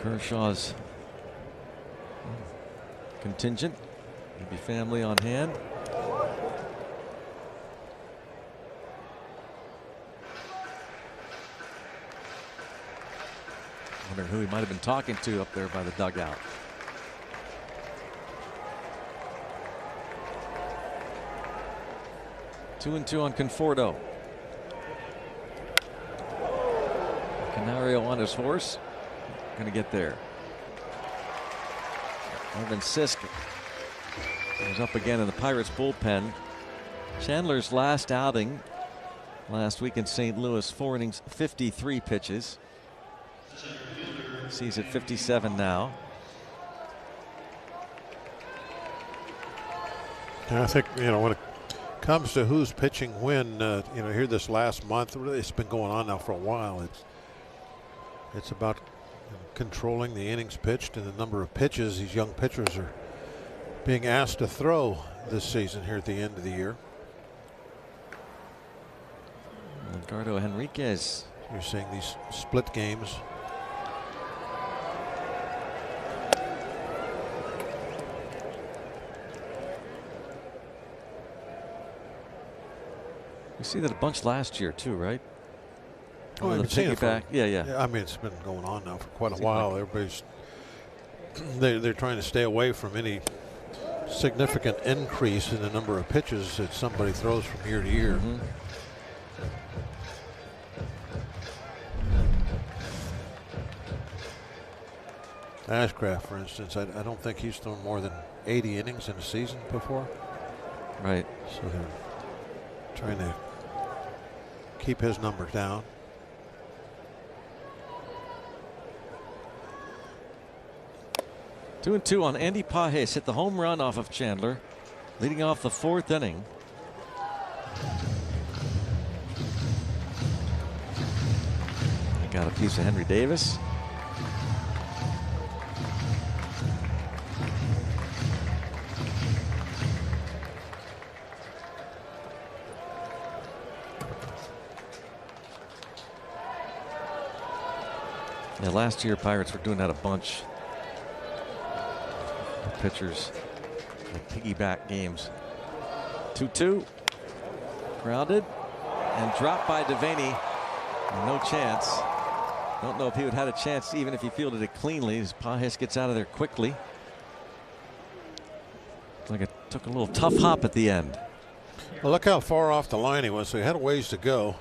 Kershaw's contingent, maybe family on hand. Wondering who he might have been talking to up there by the dugout. Two and two on Conforto. Canario on his horse. Going to get there. Marvin Sisk was up again in the Pirates bullpen. Chandler's last outing last week in St. Louis, 4 innings, 53 pitches. He's at 57 now. And I think, you know, when it comes to who's pitching when, you know, here this last month, really it's been going on now for a while. It's about controlling the innings pitched and the number of pitches these young pitchers are being asked to throw this season here at the end of the year. Ricardo Henriquez. You're seeing these split games. We see that a bunch last year too, right? Oh, I've been seeing it for, yeah. I mean, it's been going on now for quite a while. Like everybody's they're trying to stay away from any significant increase in the number of pitches that somebody throws from year to year. Mm-hmm. Ashcraft, for instance, I don't think he's thrown more than 80 innings in a season before. Right. So they're trying to keep his numbers down. 2-2 on Andy Pages. Hit the home run off of Chandler, leading off the 4th inning. Got a piece of Henry Davis. Yeah, last year Pirates were doing that a bunch. Pitchers, like piggyback games. 2-2, grounded and dropped by Devaney. No chance. Don't know if he would have had a chance even if he fielded it cleanly, as Pages gets out of there quickly. Looks like it took a little tough hop at the end. Well, look how far off the line he was, so he had a ways to go.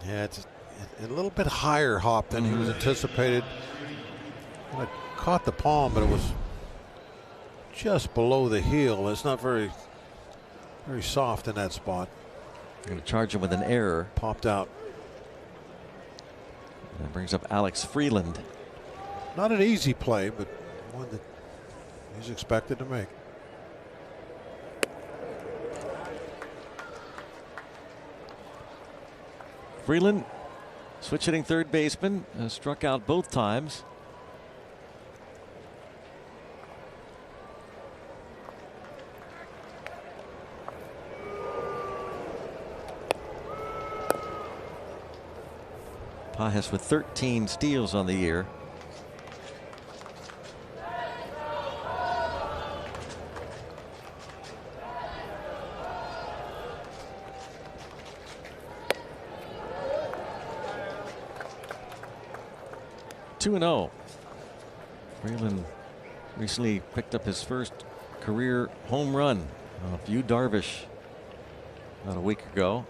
Yeah, it's a little bit higher hop than he was anticipated. It caught the palm, but it was just below the heel. It's not very soft in that spot. Going to charge him with an error. Popped out. That brings up Alex Freeland. Not an easy play, but one that he's expected to make. Freeland, switch hitting third baseman, struck out both times. Pages with 13 steals on the year. (2-0). Freeland recently picked up his first career home run off Yu Darvish about a week ago.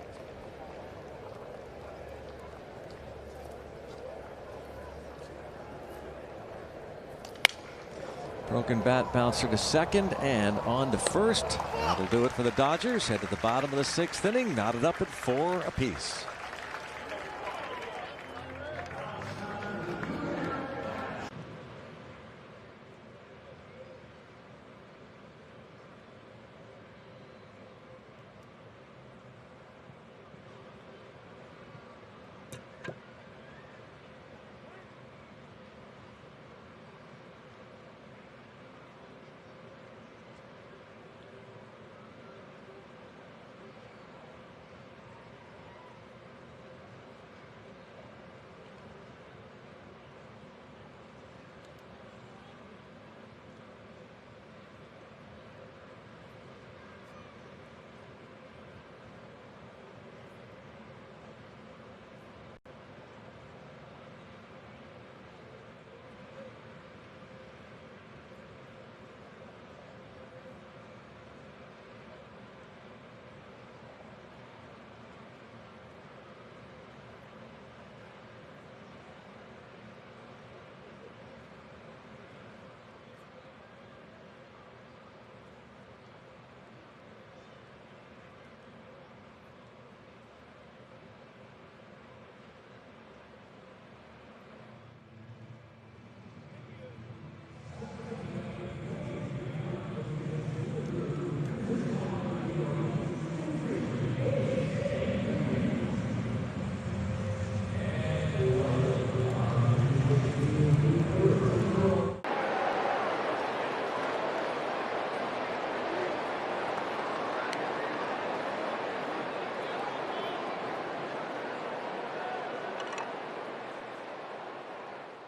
Broken bat bouncer to second and on to first. That'll do it for the Dodgers. Head to the bottom of the 6th inning, knotted up at 4 apiece.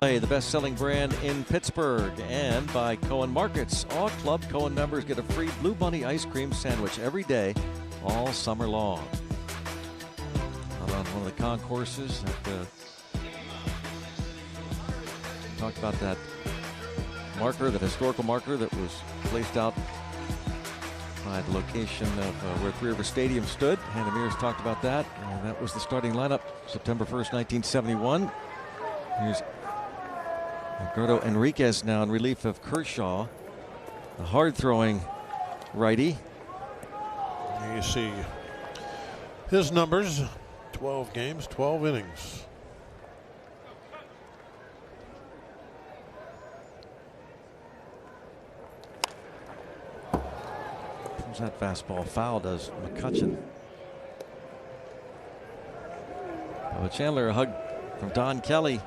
The best-selling brand in Pittsburgh, and by Cohen Markets. All Club Cohen members get a free Blue Bunny ice cream sandwich every day, all summer long. Out on one of the concourses, talked about that marker, that historical marker that was placed out by the location of where Three River Stadium stood. Hannah Mears talked about that, and that was the starting lineup, September 1st, 1971. Here's Alberto Enriquez now in relief of Kershaw, the hard-throwing righty. You see his numbers: 12 games, 12 innings. Comes that fastball foul, does McCutcheon. Chandler, a hug from Don Kelly.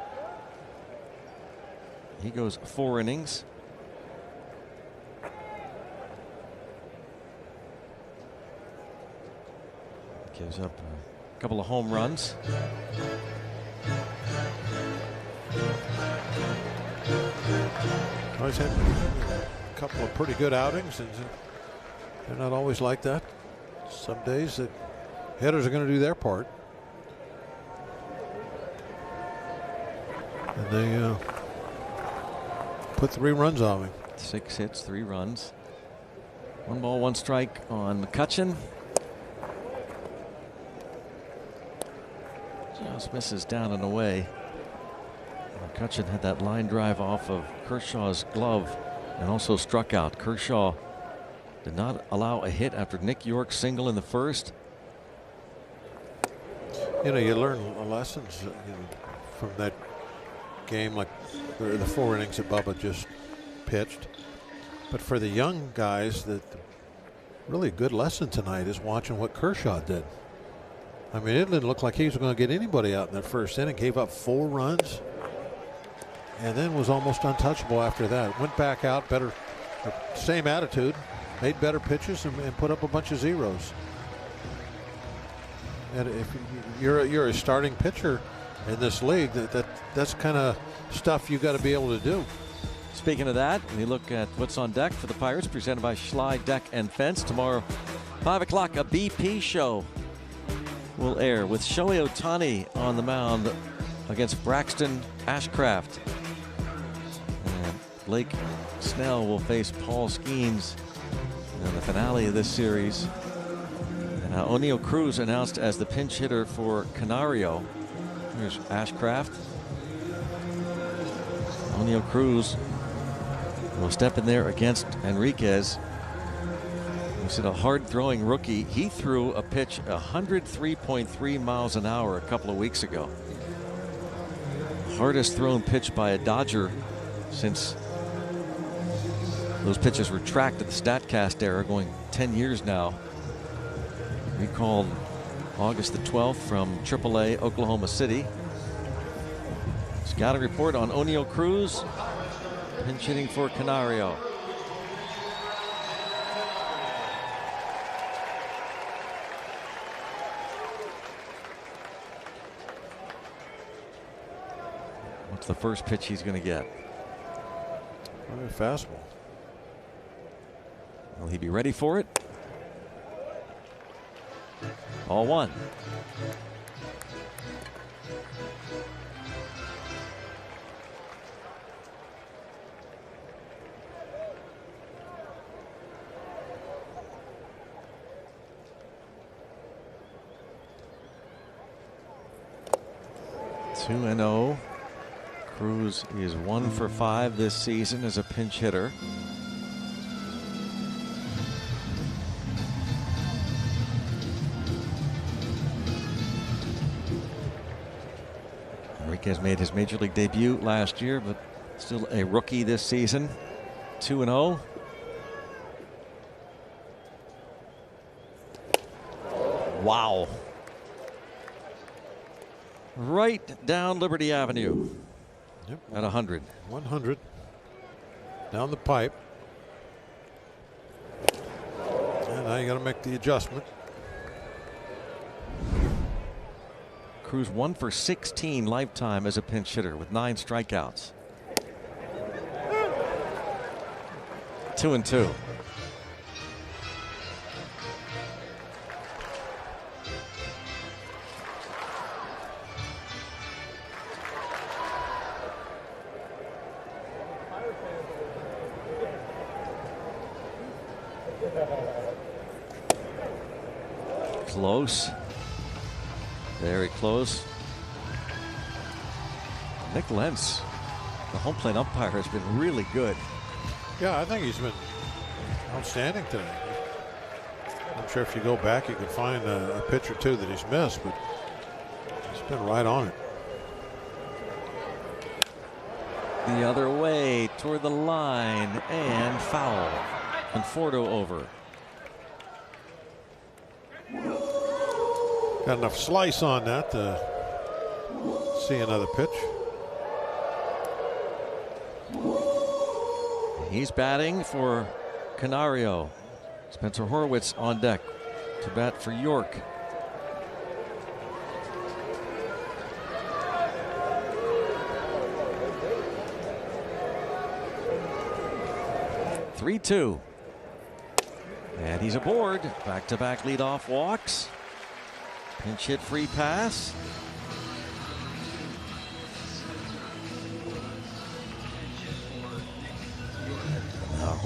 He goes 4 innings. Gives up a couple of home runs. He's had a couple of pretty good outings, and they're not always like that. Some days the hitters are going to do their part. and they put 3 runs on him. 6 hits, 3 runs. 1 ball, 1 strike on McCutchen. Just misses down and away. McCutchen had that line drive off of Kershaw's glove and also struck out. Kershaw did not allow a hit after Nick York's single in the first. You know, you learn lessons from that game, like the 4 innings that Bubba just pitched. But for the young guys, the really good lesson tonight is watching what Kershaw did. I mean, it didn't look like he was going to get anybody out in that first inning. Gave up 4 runs and then was almost untouchable after that. Went back out, better, same attitude, made better pitches and put up a bunch of zeros. And if you're a starting pitcher in this league, that's kind of stuff you got to be able to do. Speaking of that, we look at what's on deck for the Pirates, presented by Schley Deck and Fence. Tomorrow, 5 o'clock, a BP show will air with Shohei Ohtani on the mound against Braxton Ashcraft. And Blake Snell will face Paul Skeens in the finale of this series. And Oneil Cruz announced as the pinch hitter for Canario. Here's Ashcraft. Oneil Cruz will step in there against Enriquez. He's a hard-throwing rookie. He threw a pitch 103.3 miles an hour a couple of weeks ago. Hardest thrown pitch by a Dodger since those pitches were tracked at the StatCast era, going 10 years now. Recalled August the 12th from AAA Oklahoma City. Scouting report on Oneil Cruz, pinch hitting for Canario. What's the first pitch he's going to get? Probably a fastball. Will he be ready for it? All 1. Two and 0. Cruz is 1 for 5 this season as a pinch hitter. Enriquez made his major league debut last year, but still a rookie this season. 2 and 0. Wow. Right down Liberty Avenue. Yep. At 100. 100. Down the pipe. And now you got to make the adjustment. Cruz 1 for 16 lifetime as a pinch hitter with 9 strikeouts. 2 and 2. Close. Very close. Nick Lentz, the home plate umpire, has been really good. Yeah, I think he's been outstanding today. I'm sure if you go back, you can find a pitch or two that he's missed, but he's been right on it. The other way toward the line and foul. Conforto over. Got enough slice on that to see another pitch. He's batting for Canario. Spencer Horwitz on deck to bat for York. (3-2). And he's aboard. Back-to-back leadoff walks. Pinch hit free pass.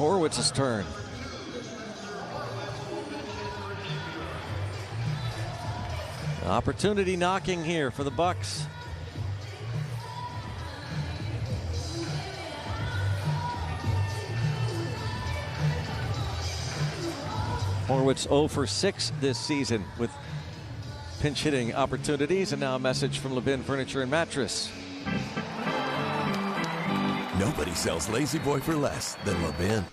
Horowitz's turn. Opportunity knocking here for the Bucks. Horowitz 0 for 6 this season with pinch hitting opportunities. And now a message from Levin Furniture and Mattress. Nobody sells Lazy Boy for less than Levin.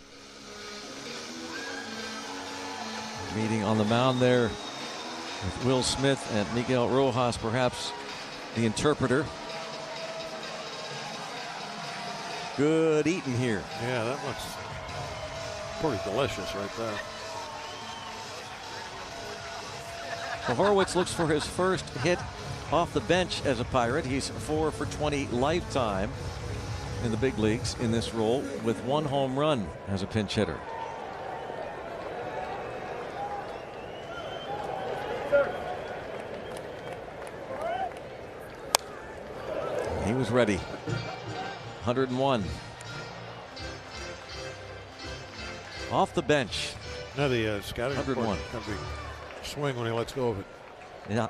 Meeting on the mound there with Will Smith and Miguel Rojas, perhaps the interpreter. Good eating here. Yeah, that looks pretty delicious right there. Well, Horowitz looks for his first hit off the bench as a Pirate. He's 4 for 20 lifetime in the big leagues in this role with 1 home run as a pinch hitter. He was ready. 101. Off the bench. Now the scouting 101. report can be swing when he lets go of it. Yeah.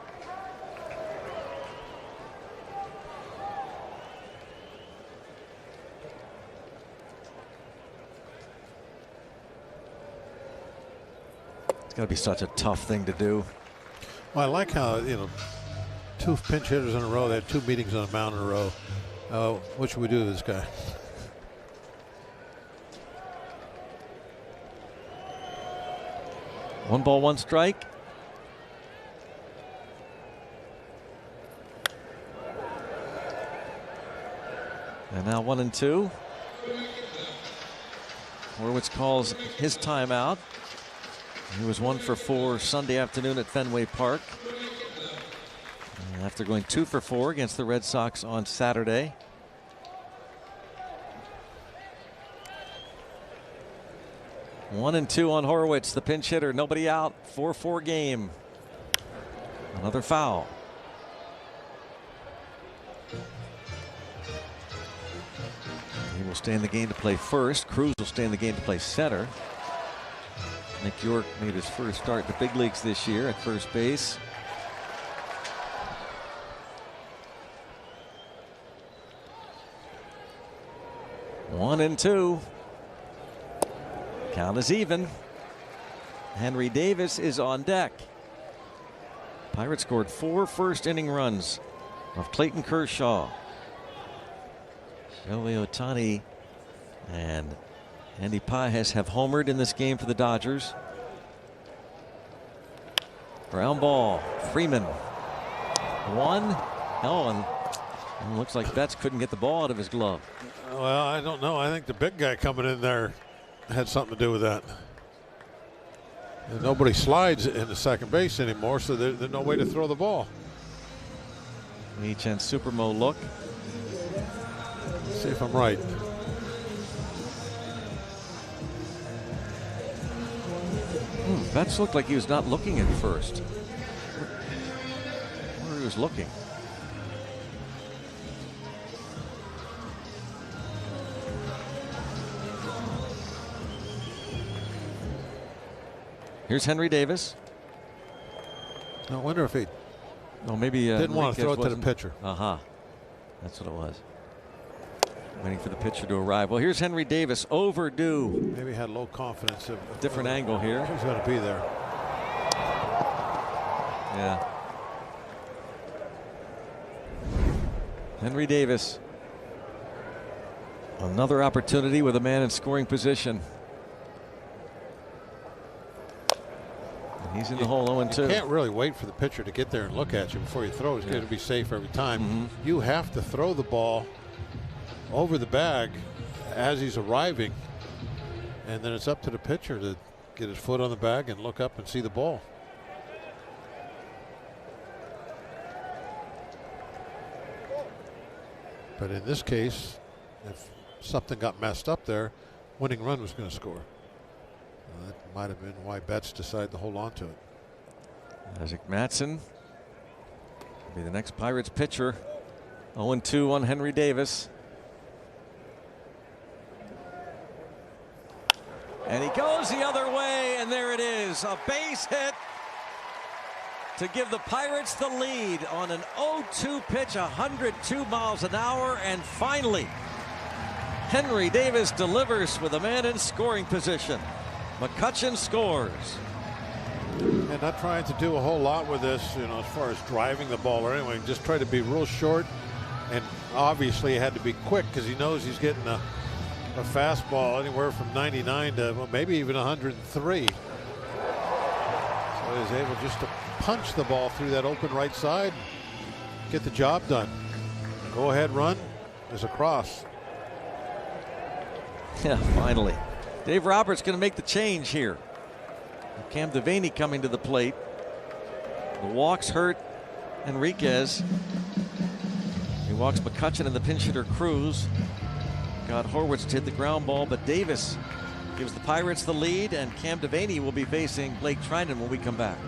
It's got to be such a tough thing to do. Well, I like how, you know, 2 pinch hitters in a row. They had 2 meetings on a mound in a row. What should we do to this guy? One ball, one strike. And now 1-2. Horowitz calls his timeout. He was 1 for 4 Sunday afternoon at Fenway Park, after going 2 for 4 against the Red Sox on Saturday. One and 2 on Horowitz, the pinch hitter. Nobody out. 4-4 game. Another foul. He will stay in the game to play first. Cruz will stay in the game to play center. Nick York made his first start in the big leagues this year at first base. One and 2. Count is even. Henry Davis is on deck. Pirates scored 4 first-inning runs of Clayton Kershaw, Shohei Ohtani, and Andy Pages have homered in this game for the Dodgers. Ground ball. Freeman. 1. And looks like Betts couldn't get the ball out of his glove. Well, I don't know. I think the big guy coming in there had something to do with that. And nobody slides into second base anymore, so there's no way to throw the ball. H and Supermo look. Let's see if I'm right. Betts looked like he was not looking at first. Where he was looking. Here's Henry Davis. I wonder if he maybe didn't want to throw it to the pitcher. That's what it was. Waiting for the pitcher to arrive. Well, here's Henry Davis, overdue. Maybe had low confidence. Different angle here. He's going to be there. Yeah. Henry Davis. Another opportunity with a man in scoring position. He's in the hole 0-2. You can't really wait for the pitcher to get there and look at you before you throw. He's going to be safe every time. You have to throw the ball over the bag as he's arriving, and then it's up to the pitcher to get his foot on the bag and look up and see the ball. But in this case, if something got messed up there, winning run was going to score. That might have been why Betts decided to hold on to it. Isaac Mattson will be the next Pirates pitcher. 0-2 on Henry Davis. And he goes the other way, and there it is, a base hit to give the Pirates the lead on an 0-2 pitch, 102 miles an hour, and finally, Henry Davis delivers with a man in scoring position. McCutchen scores. And not trying to do a whole lot with this, as far as driving the ball or anything. Just try to be real short, and obviously it had to be quick because he knows he's getting a fastball anywhere from 99 to maybe even 103. So he's able just to punch the ball through that open right side, get the job done. Go ahead run is a cross. Yeah, finally. Dave Roberts going to make the change here. Cam Devaney coming to the plate. The walks hurt Enriquez. He walks McCutchen and the pinch hitter Cruz. Got Horwitz to hit the ground ball, but Davis gives the Pirates the lead, and Cam Devaney will be facing Blake Trinan when we come back.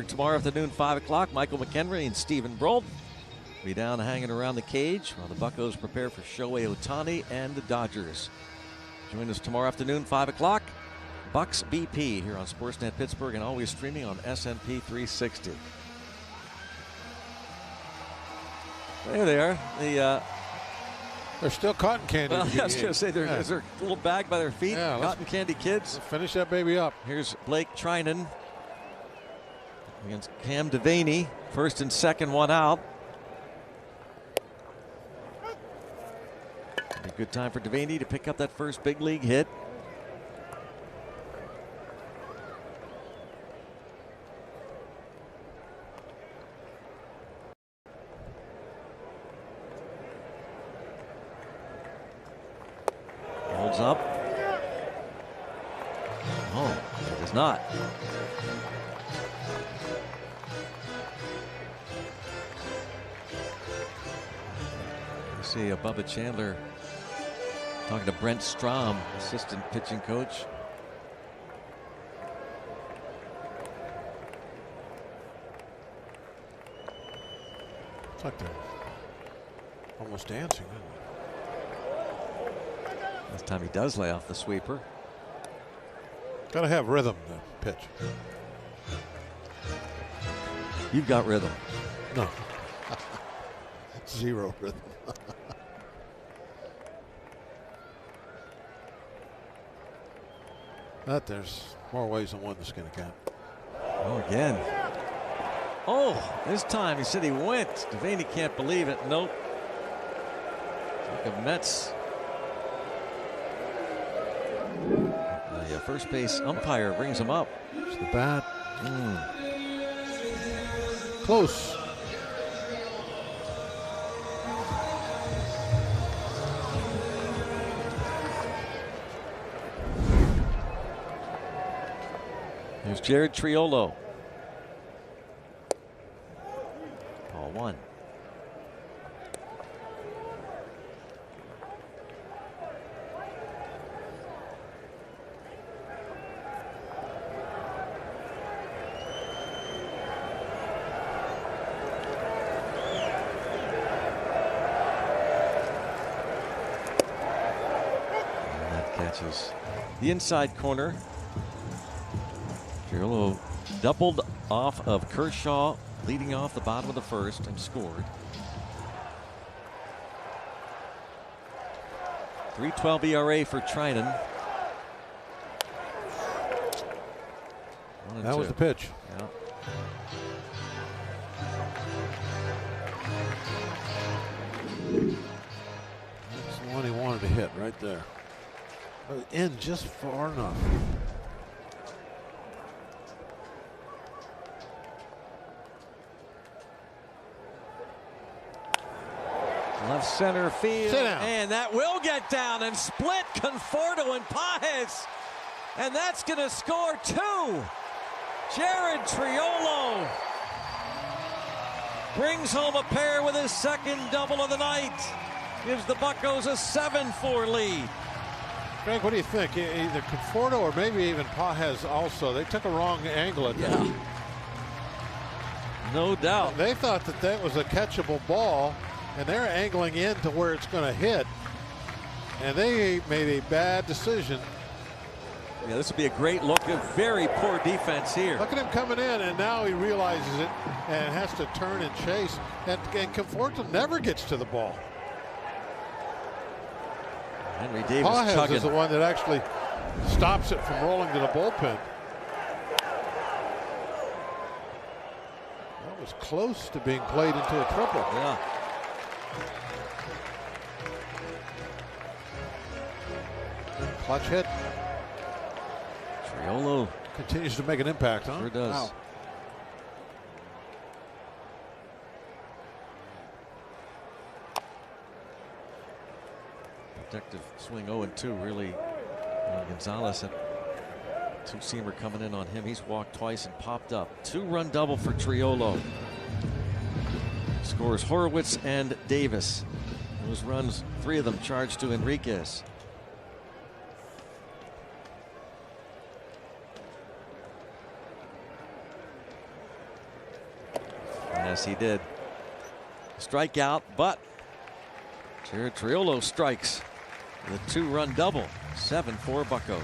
Tomorrow afternoon, 5 o'clock, Michael McHenry and Stephen Brolt be down hanging around the cage while the Buccos prepare for Shohei Ohtani and the Dodgers. Join us tomorrow afternoon, 5 o'clock, Bucks BP here on Sportsnet Pittsburgh and always streaming on SNP 360. There they are. There's still cotton candy. Well, I was going to say, is there a little bag by their feet? Yeah, cotton candy kids. Let's finish that baby up. Here's Blake Trinan against Cam Devaney. First and second, one out. A good time for Devaney to pick up that first big league hit. Holds up. Oh, it does not. See Bubba Chandler talking to Brent Strom, assistant pitching coach. It's like they're almost dancing, isn't it? This time he does lay off the sweeper. Got to have rhythm to pitch. You've got rhythm. No. Zero rhythm. But there's more ways than one to skin a cat. Oh, again. Oh, this time he said he went. Devaney can't believe it. Nope. It's like a Mets. The first base umpire brings him up. It's the bat. Close. There's Jared Triolo. Ball ball one. Catches the inside corner. Triolo doubled off of Kershaw, leading off the bottom of the first, and scored. 3.12 ERA for Trinan. That was the pitch. Yeah. That's the one he wanted to hit right there. In just far enough. Left center field. Sit down. And that will get down and split Conforto and Pages. And that's going to score two. Jared Triolo brings home a pair with his second double of the night. Gives the Buccos a 7-4 lead. Greg, what do you think? Either Conforto or maybe even Pages also. They took a wrong angle at that. Yeah. No doubt. They thought that that was a catchable ball, and they're angling in to where it's going to hit. And they made a bad decision. Yeah, this would be a great look. A very poor defense here. Look at him coming in, and now he realizes it and has to turn and chase. And Conforto never gets to the ball. Henry Davis Pages chugging. is the one that actually stops it from rolling to the bullpen. That was close to being played into a triple. Yeah. Clutch hit. Triolo Continues to make an impact, huh? sure does. Wow. Protective swing 0-2 really. Gonzalez had two-seamer coming in on him. He's walked twice and popped up. Two-run double for Triolo. Scores Horowitz and Davis. Those runs, three of them charged to Enriquez. Yes, he did. Strikeout, but Jared Triolo strikes with a two-run double. 7-4 Buccos.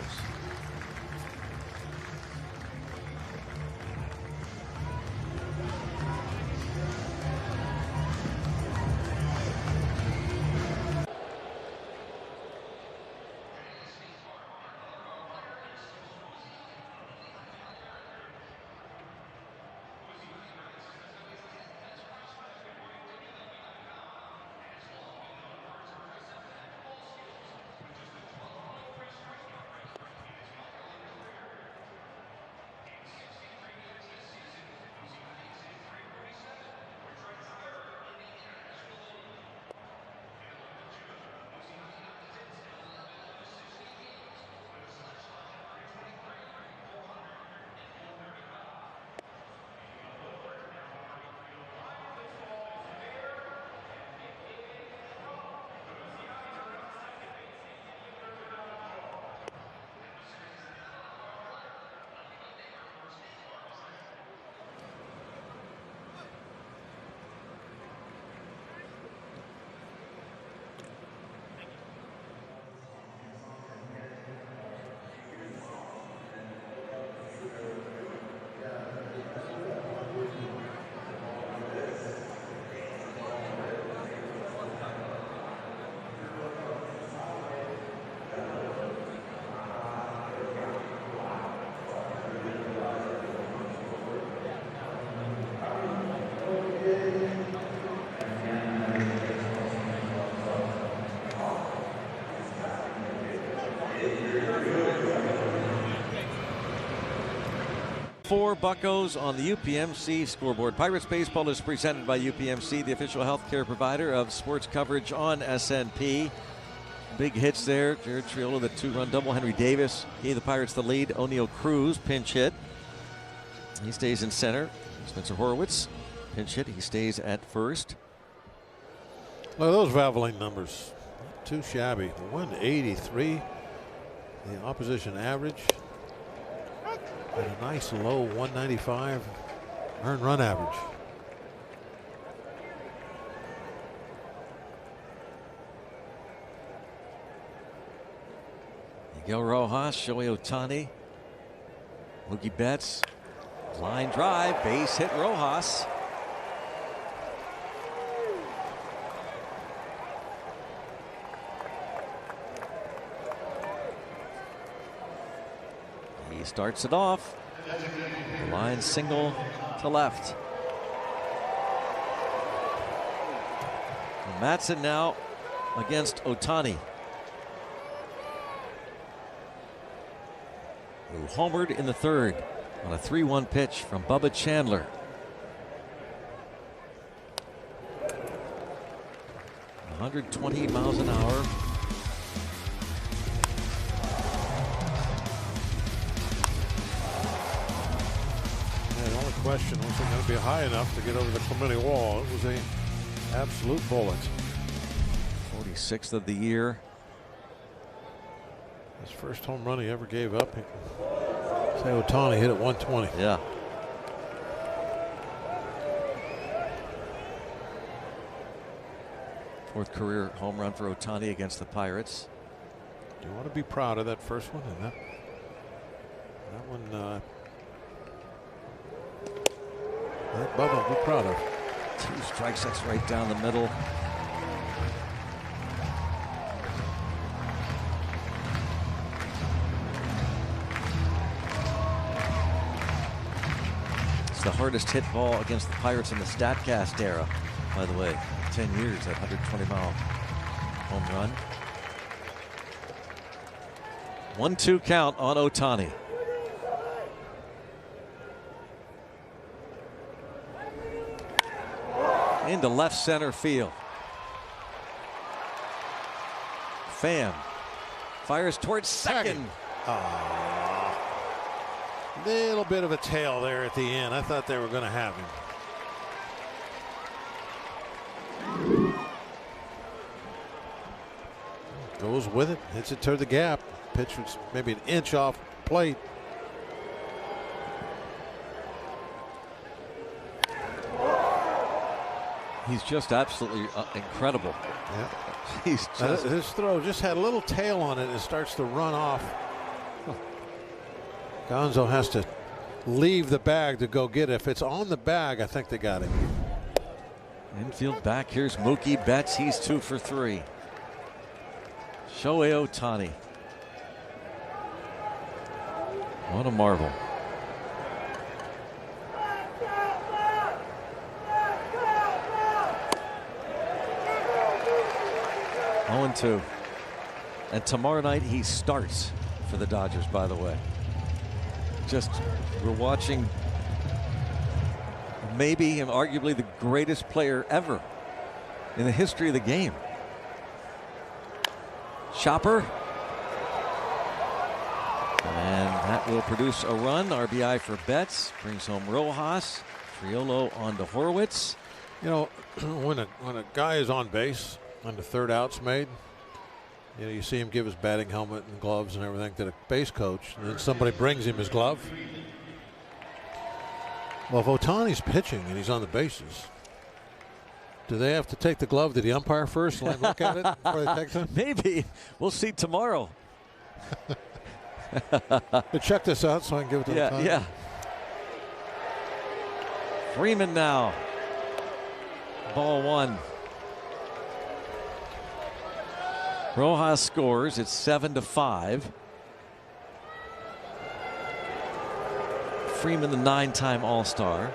For Buccos on the UPMC scoreboard. Pirates Baseball is presented by UPMC, the official healthcare provider of sports coverage on SNP. Big hits there. Jared Triolo, the two-run double. Henry Davis gave the Pirates the lead. O'Neal Cruz, pinch hit. He stays in center. Spencer Horowitz pinch hit. He stays at first. Look at those Valvoline numbers. Not too shabby. 183. The opposition average. And a nice low 195 earned run average. Miguel Rojas, Shohei Ohtani, Mookie Betts, line drive, base hit Rojas. He starts it off. Line single to left. Matson now against Ohtani, who homered in the third on a 3-1 pitch from Bubba Chandler. .120 miles an hour. Yeah, the only question was it going to be high enough to get over the Clemente wall. It was an absolute bullet. 46th of the year. His first home run he ever gave up. Say Ohtani hit at 120. Yeah. Fourth career home run for Ohtani against the Pirates. You want to be proud of that first one, and that one, that Bubba will be proud of. 2 strikes, that's right down the middle. It's the hardest hit ball against the Pirates in the StatCast era, by the way. 10 years, that 120-mile home run. 1-2 count on Ohtani. Into left center field. Pham fires towards second. Little bit of a tail there at the end. I thought they were going to have him. Goes with it, hits it to the gap. Pitch was maybe an inch off plate. He's just absolutely incredible. Yeah. He's just, his throw just had a little tail on it and it starts to run off. Gonzo has to leave the bag to go get it. If it's on the bag, I think they got him. infield back. Here's Mookie Betts. He's 2 for 3. Shohei Ohtani. What a marvel. Oh, 2. And tomorrow night he starts for the Dodgers, by the way. Just, we're watching maybe and arguably the greatest player ever in the history of the game. Chopper. And that will produce a run. RBI for Betts. Brings home Rojas. Triolo on to Horwitz. You know, when a guy is on base and the third out's made, you know, you see him give his batting helmet and gloves and everything to the base coach, and then somebody brings him his glove. Well, if Ohtani's pitching and he's on the bases, do they have to take the glove to the umpire first and look at it before they take it? Maybe. We'll see tomorrow. But check this out so I can give it to Ohtani. Yeah. Freeman now. Ball 1. Rojas scores. It's 7-5. Freeman, the 9-time All-Star.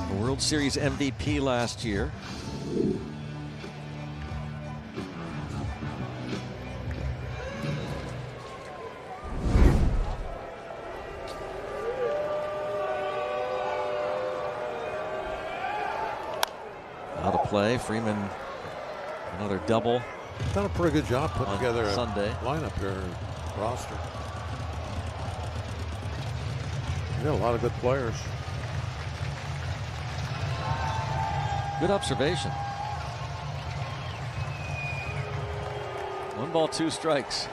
The World Series MVP last year. Out of play. Freeman, another double Done a pretty good job putting together a Sunday lineup here, roster. You got a lot of good players. Good observation. 1 ball, 2 strikes.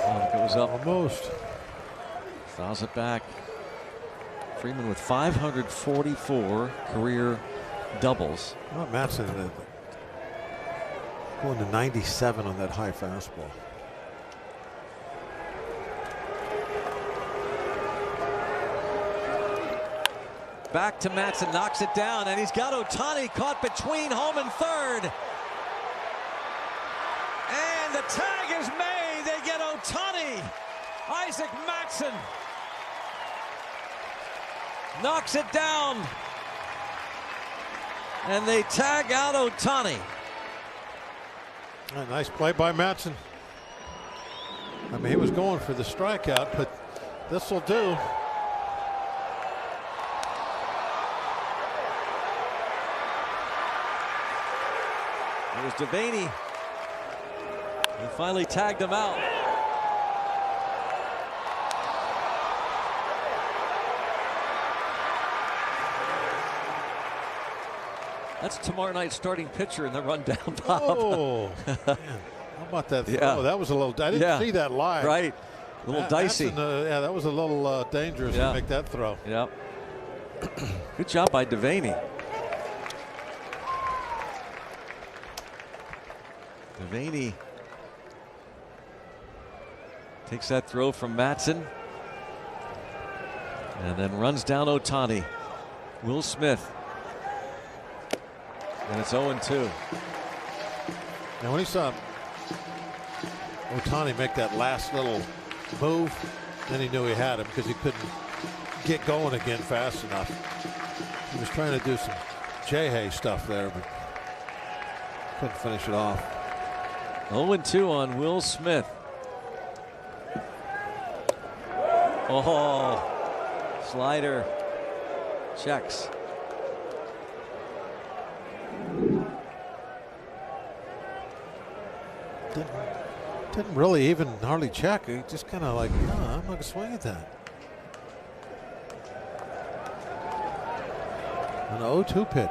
Oh, it goes up. Almost. Fouls it back. Freeman with 544 career doubles. Well, Matson going to 97 on that high fastball. Back to Matson, knocks it down, and he's got Ohtani caught between home and third. And the tag is made. They get Ohtani. Isaac Matson knocks it down. And they tag out Ohtani. A nice play by Matson. I mean, he was going for the strikeout, but this will do. It was Devaney. He finally tagged him out. That's tomorrow night's starting pitcher in the rundown, Bob. Oh, man. How about that throw? Yeah. That was a little, I didn't see that live. Right. A little dicey. Yeah, that was a little dangerous to make that throw. Yep. Good job by Devaney. Devaney takes that throw from Matson and then runs down Ohtani. Will Smith. And it's 0-2. Now, when he saw Ohtani make that last little move, then he knew he had him because he couldn't get going again fast enough. He was trying to do some J-Hay stuff there, but couldn't finish it off. 0-2 on Will Smith. Oh, slider checks. Didn't really even hardly check. He just kind of like, no, I'm not going to swing at that. An 0-2 pitch.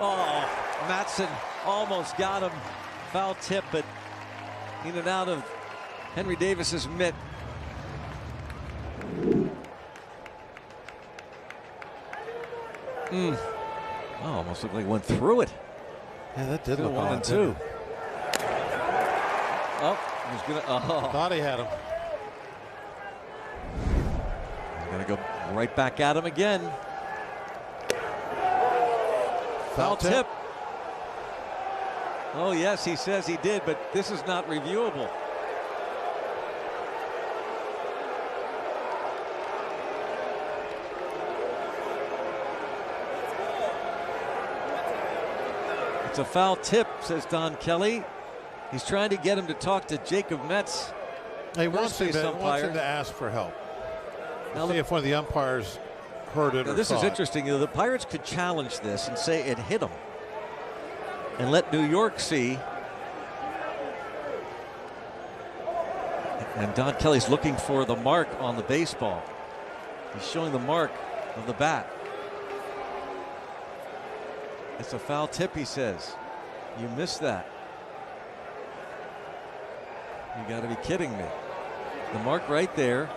Oh, Matson almost got him. Foul tip, but in and out of Henry Davis's mitt. Oh, almost looked like it went through it. Yeah, that did look odd. 1-2. Oh, he's gonna. Oh, Thought he had him. he's gonna go right back at him again. Foul tip. Oh yes, he says he did, but this is not reviewable. It's a foul tip, says Don Kelly. He's trying to get him to talk to Jacob Metz. He wants him to ask for help. Now see if one of the umpires heard it or this saw is it. interesting. The Pirates could challenge this and say it hit him, and let New York see. And Don Kelly's looking for the mark on the baseball. He's showing the mark of the bat. It's a foul tip, he says. You missed that. You got to be kidding me. The mark right there.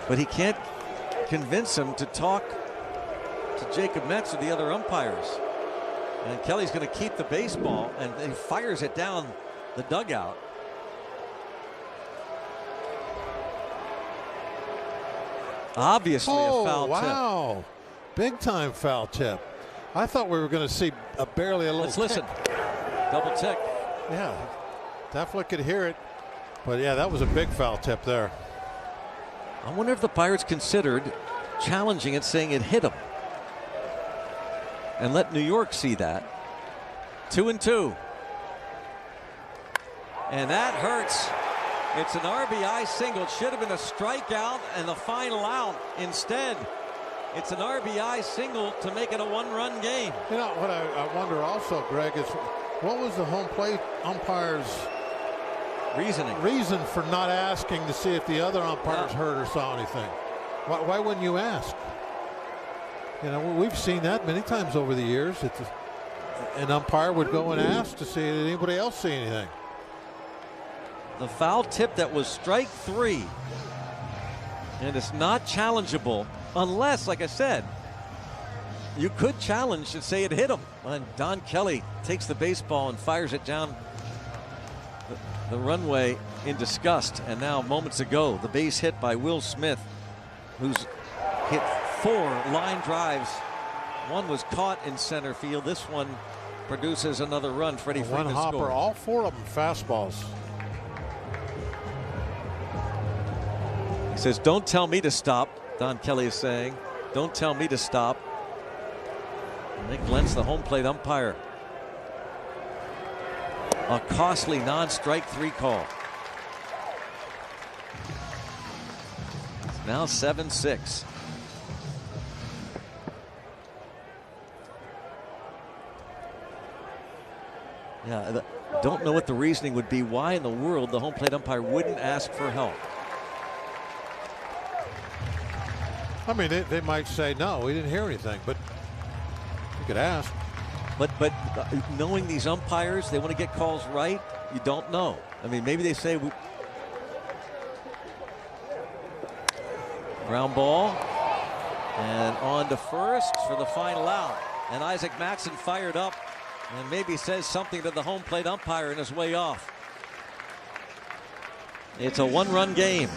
But he can't convince him to talk to Jacob Metz or the other umpires. And Kelly's going to keep the baseball, and he fires it down the dugout. Obviously a foul tip. Wow. Big time foul tip. I thought we were going to see barely a little Let's listen. Double tick. Yeah, definitely could hear it. But yeah, that was a big foul tip there. I wonder if the Pirates considered challenging it, saying it hit him, and let New York see that 2-2. And that hurts. It's an RBI single. It should have been a strikeout and the final out. Instead, it's an RBI single to make it a one-run game. You know, what I wonder also, Greg, is what was the home plate umpire's reason for not asking to see if the other umpires heard or saw anything? Why wouldn't you ask? You know, we've seen that many times over the years. An umpire would go and ask to see did anybody else see anything. The foul tip that was strike 3, and it's not challengeable unless, like I said, you could challenge and say it hit him. And Don Kelly takes the baseball and fires it down the runway in disgust. And now, moments ago, the base hit by Will Smith, who's hit 4 line drives. One was caught in center field. This one produces another run. Freddie Freeman hopper, scored. all 4 of them fastballs. He says, "Don't tell me to stop." Don Kelly is saying, "Don't tell me to stop." And Nick Lentz, the home plate umpire. A costly non-strike 3 call. It's now 7-6. Yeah, don't know what the reasoning would be. Why in the world the home plate umpire wouldn't ask for help? I mean, they might say, no, we didn't hear anything, but you could ask. But knowing these umpires, they want to get calls right. You don't know. I mean, maybe they say ground ball and on to first for the final out. And Isaac Maxson fired up and maybe says something to the home plate umpire in his way off. It's a one-run game.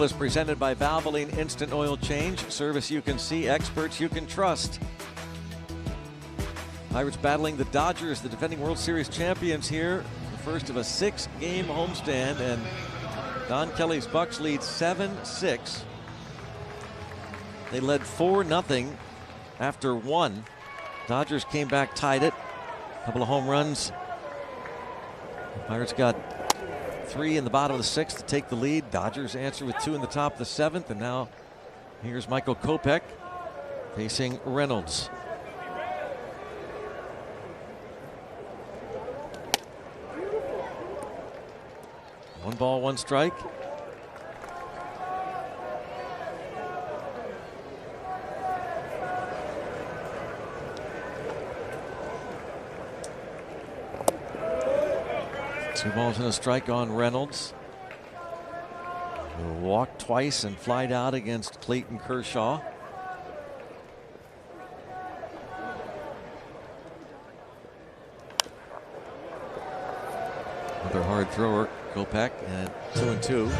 Is presented by Valvoline Instant Oil Change. Service you can see, experts you can trust. Pirates battling the Dodgers, the defending World Series champions here. The first of a 6-game homestand, and Don Kelly's Bucks lead 7-6. They led 4-0 after 1. Dodgers came back, tied it. A couple of home runs. The Pirates got 3 in the bottom of the 6th to take the lead. Dodgers answer with 2 in the top of the 7th. And now here's Michael Kopech facing Reynolds. One ball, one strike. Two balls and a strike on Reynolds. He'll walk twice and flied out against Clayton Kershaw. Another hard thrower, Kopech, and 2-2.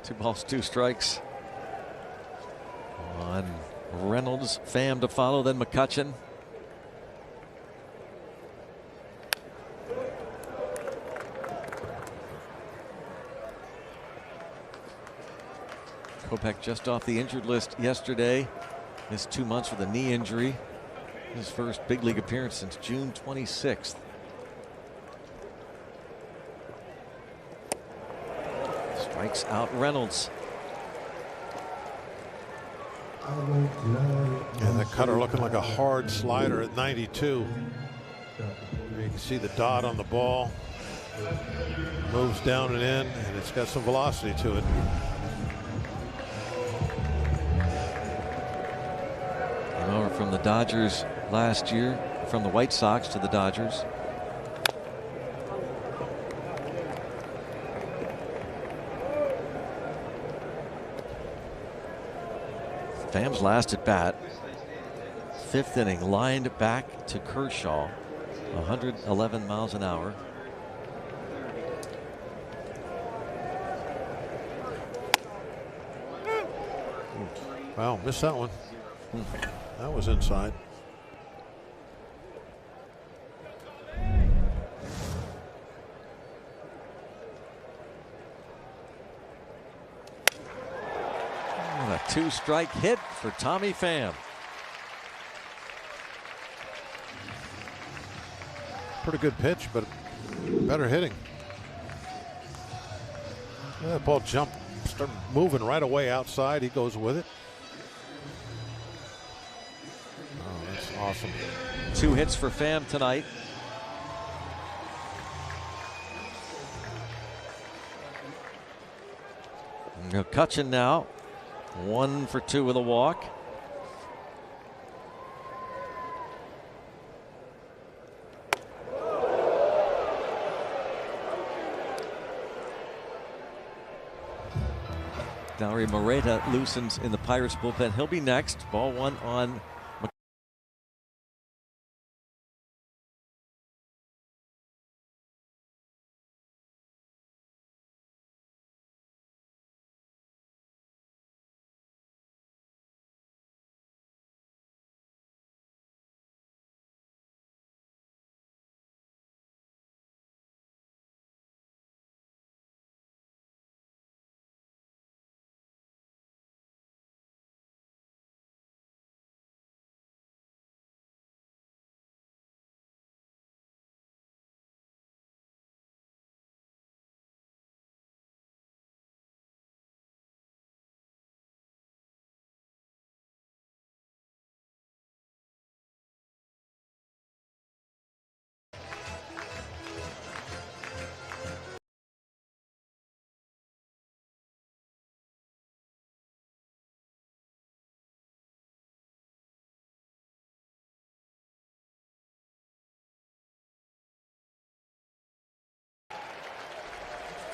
Two balls, two strikes on Reynolds. Pham to follow, then McCutchen. Kopech just off the injured list yesterday. Missed 2 months with a knee injury. His first big league appearance since June 26th. Strikes out Reynolds. Yeah, that cutter looking like a hard slider at 92. You can see the dot on the ball. Moves down and in, and it's got some velocity to it. Came over from the Dodgers last year, from the White Sox to the Dodgers. Pham's last at bat, 5th inning, lined back to Kershaw, 111 miles an hour. Wow, missed that one. That was inside. A 2-strike hit for Tommy Pham. Pretty good pitch, but better hitting. That ball jumped, started moving right away outside. He goes with it. Oh, that's awesome. 2 hits for Pham tonight. McCutchen now, 1 for 2 with a walk. Dauri Moreta loosens in the Pirates bullpen. He'll be next. Ball 1 on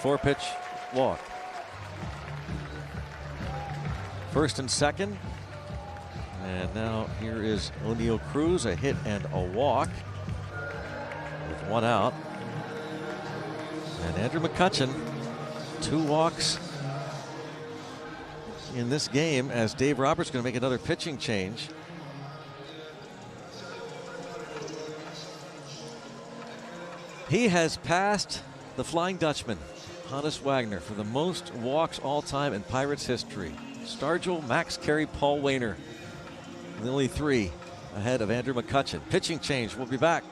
four-pitch walk. First and second. And now here is O'Neill Cruz, a hit and a walk with 1 out. And Andrew McCutchen, 2 walks in this game, as Dave Roberts going to make another pitching change. He has passed the Flying Dutchman, Honus Wagner, for the most walks all time in Pirates history. Stargell, Max Carey, Paul Waner. And only 3 ahead of Andrew McCutchen. Pitching change. We'll be back.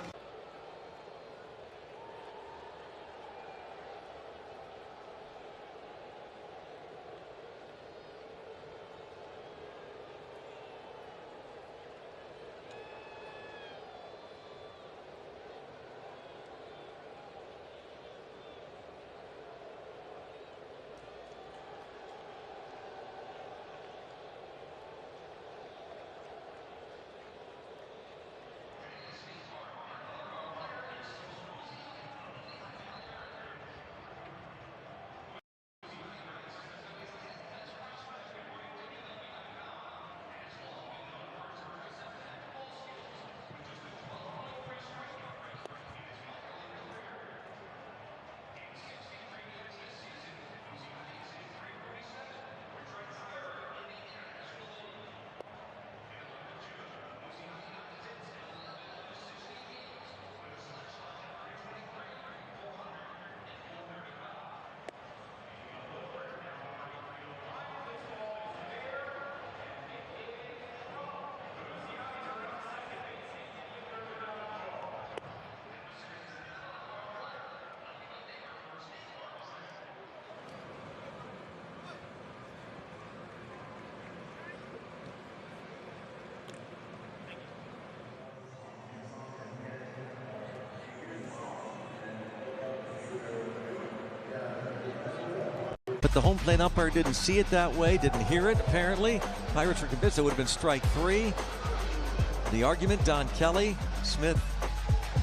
but the home plate umpire didn't see it that way, didn't hear it apparently. Pirates were convinced it would have been strike 3. The argument, Don Kelly, Smith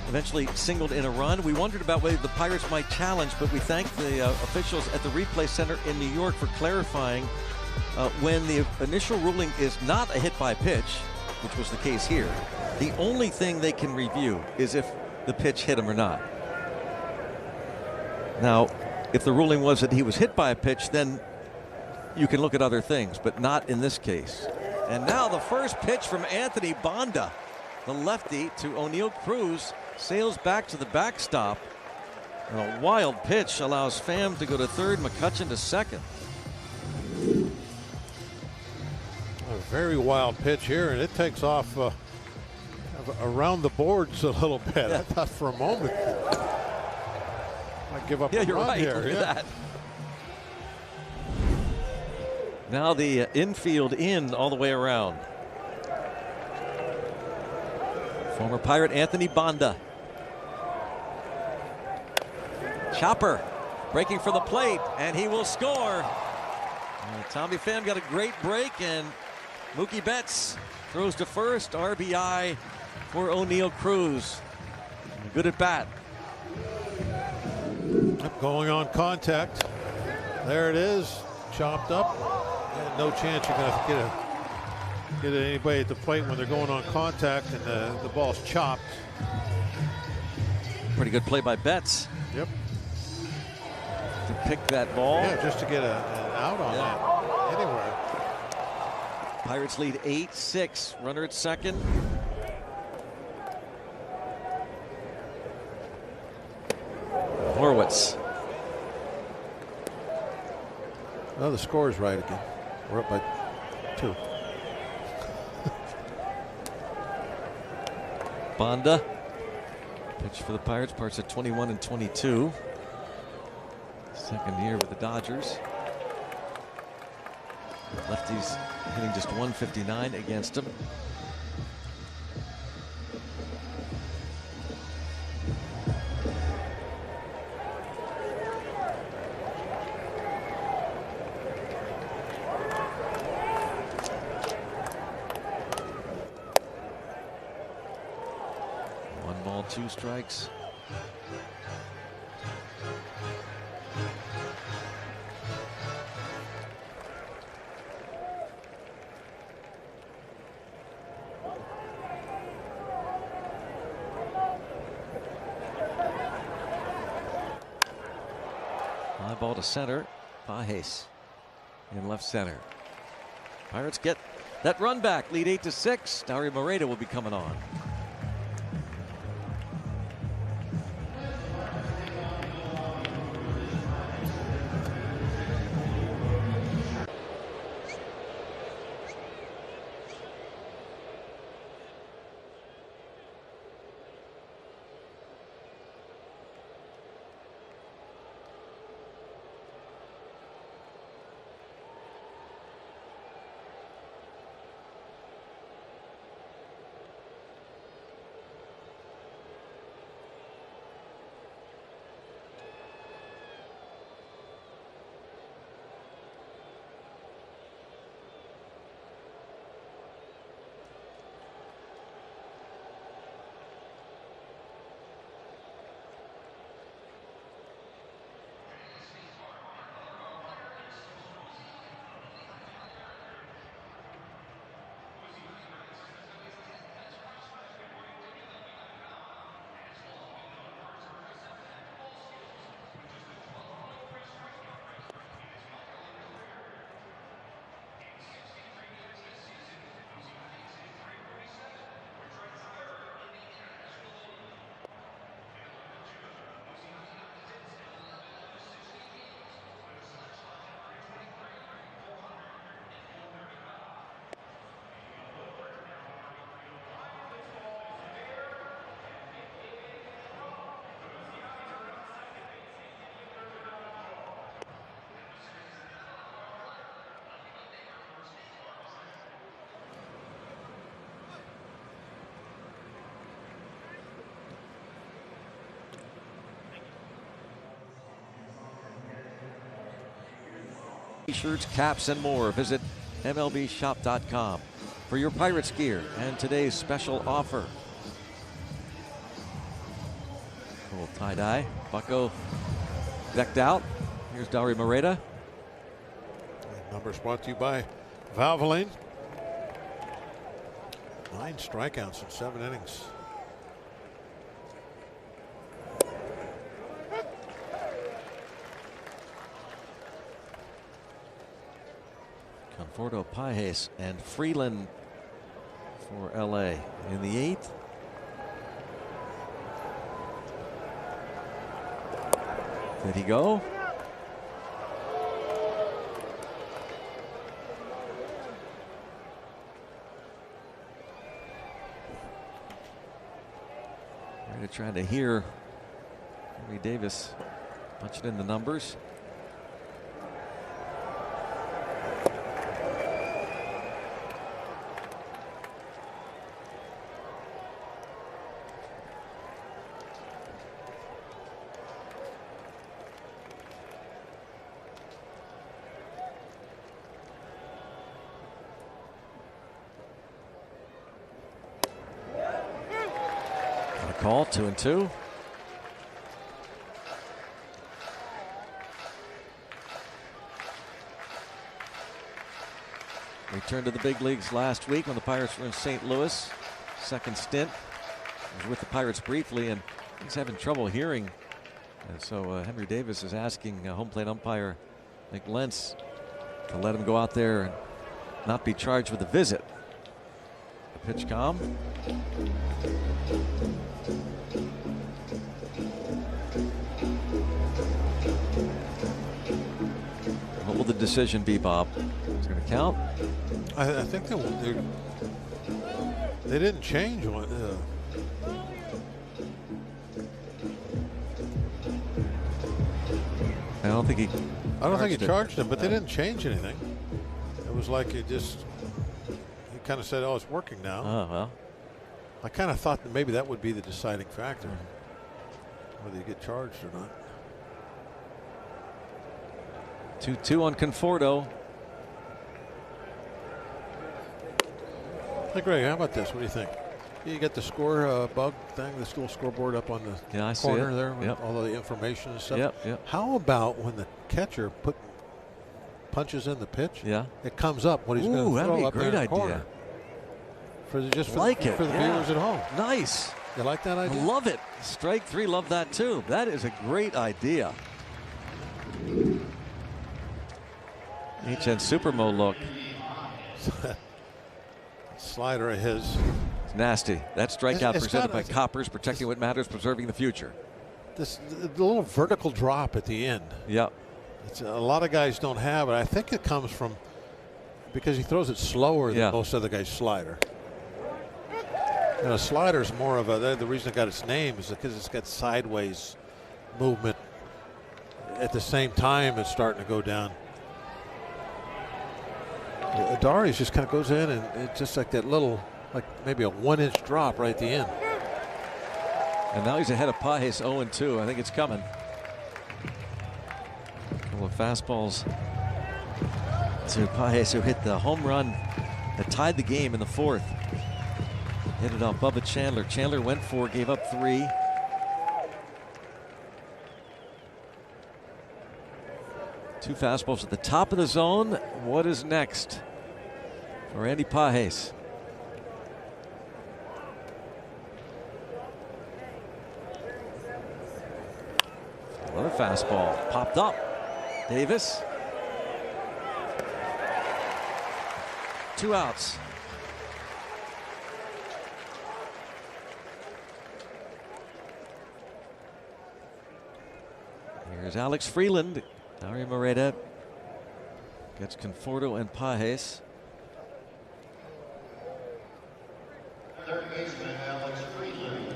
eventually singled in a run. We wondered about whether the Pirates might challenge, but we thank the officials at the replay center in New York for clarifying when the initial ruling is not a hit by pitch, which was the case here. The only thing they can review is if the pitch hit him or not. Now, if the ruling was that he was hit by a pitch, then you can look at other things, but not in this case. And now the first pitch from Anthony Banda, the lefty, to O'Neill Cruz, sails back to the backstop. And a wild pitch allows Pham to go to third, McCutchen to second. A very wild pitch here, and it takes off around the boards a little bit. I thought for a moment I'd give up a you're run right. here. Look at that. Now the infield in all the way around. Former Pirate Anthony Banda. Chopper breaking for the plate, and he will score. Tommy Pham got a great break, and Mookie Betts throws to first. RBI for O'Neill Cruz. Good at bat. Going on contact. There it is. Chopped up. And no chance you're going to get anybody at the plate when they're going on contact and the ball's chopped. Pretty good play by Betts. Yep. To pick that ball. Yeah, just to get an out on that anywhere. Pirates lead 8-6. Runner at second. Horwitz. Well, the score is right again. We're up by 2. Banda. Pitch for the Pirates. Pirates at 21 and 22. Second year with the Dodgers. Lefties hitting just 159 against him. One ball, 2 strikes. Fly ball to center. Pajes in left center. Pirates get that run back. Lead 8-6. Dauri Moreta will be coming on. T-shirts, caps, and more. Visit MLBshop.com for your Pirates gear and today's special offer. Cool tie-dye. Bucko decked out. Here's Dauri Moreta. Numbers brought to you by Valvoline. 9 strikeouts in 7 innings. Conforto, Pages, and Freeland for LA in the 8th. Did he go? We're trying to hear Henry Davis punching in the numbers. Call 2-2. Returned to the big leagues last week when the Pirates were in St. Louis. Second stint. Was with the Pirates briefly, and he's having trouble hearing. And so Henry Davis is asking home plate umpire Nick Lentz to let him go out there and not be charged with a visit. The pitch calm. What will the decision be, Bob? It's going to count? I think they didn't change one. I don't think he charged him, but they didn't change anything. It was like he kind of said, "Oh, it's working now." Oh, well. I kind of thought that maybe that would be the deciding factor, whether you get charged or not. 2-2 on Conforto. Hey, Greg, how about this? What do you think? You get the score bug thing, this little scoreboard up on the I see corner it. there with Yep. all the information and stuff. Yep. How about when the catcher punches in the pitch? Yeah. It comes up what he's going to that'd throw be a up there great in the idea. corner. For the Yeah. viewers at home. Nice. You like that idea? I love it. Strike 3, love that too. That is a great idea. HN Supermo look. Slider of his. It's nasty. That strikeout It's presented got by Coppers, protecting what matters, preserving the future. The little vertical drop at the end. Yep. A lot of guys don't have it. I think it comes from because he throws it slower than most other guys' slider. And a slider is more of the reason it got its name is because it's got sideways movement at the same time it's starting to go down. Dauri's just kind of goes in and it's just like that little, like maybe a 1-inch drop right at the end. And now he's ahead of Pages 0-2. I think it's coming. A couple of fastballs to Pages, who hit the home run that tied the game in the 4th. Hit it off Bubba Chandler. Chandler went 4, gave up 3. Two fastballs at the top of the zone. What is next for Andy Pages? Another fastball popped up. Davis. 2 outs. Here's Alex Freeland. Dauri Moreta gets Conforto and Pages. Third baseman Alex Freeland.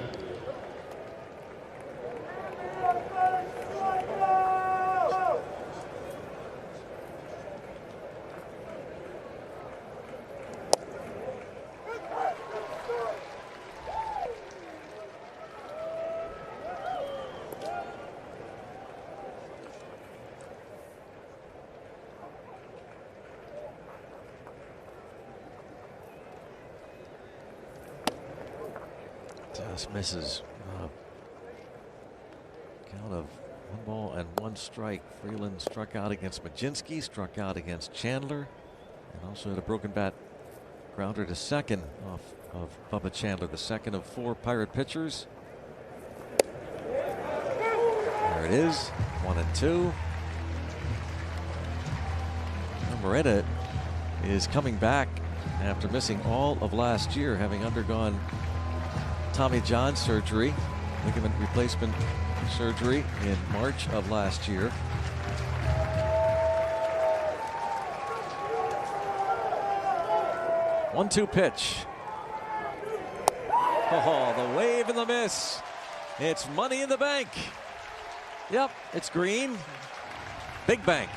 Just misses. Count of 1 ball and 1 strike. Freeland struck out against Majinski, struck out against Chandler, and also had a broken bat grounder to second off of Bubba Chandler, the second of 4 Pirate pitchers. There it is, 1 and 2. Moretta is coming back after missing all of last year, having undergone Tommy John surgery, ligament replacement surgery in March of last year. One-two pitch. Oh, the wave and the miss. It's money in the bank. Yep, it's green. Big bank.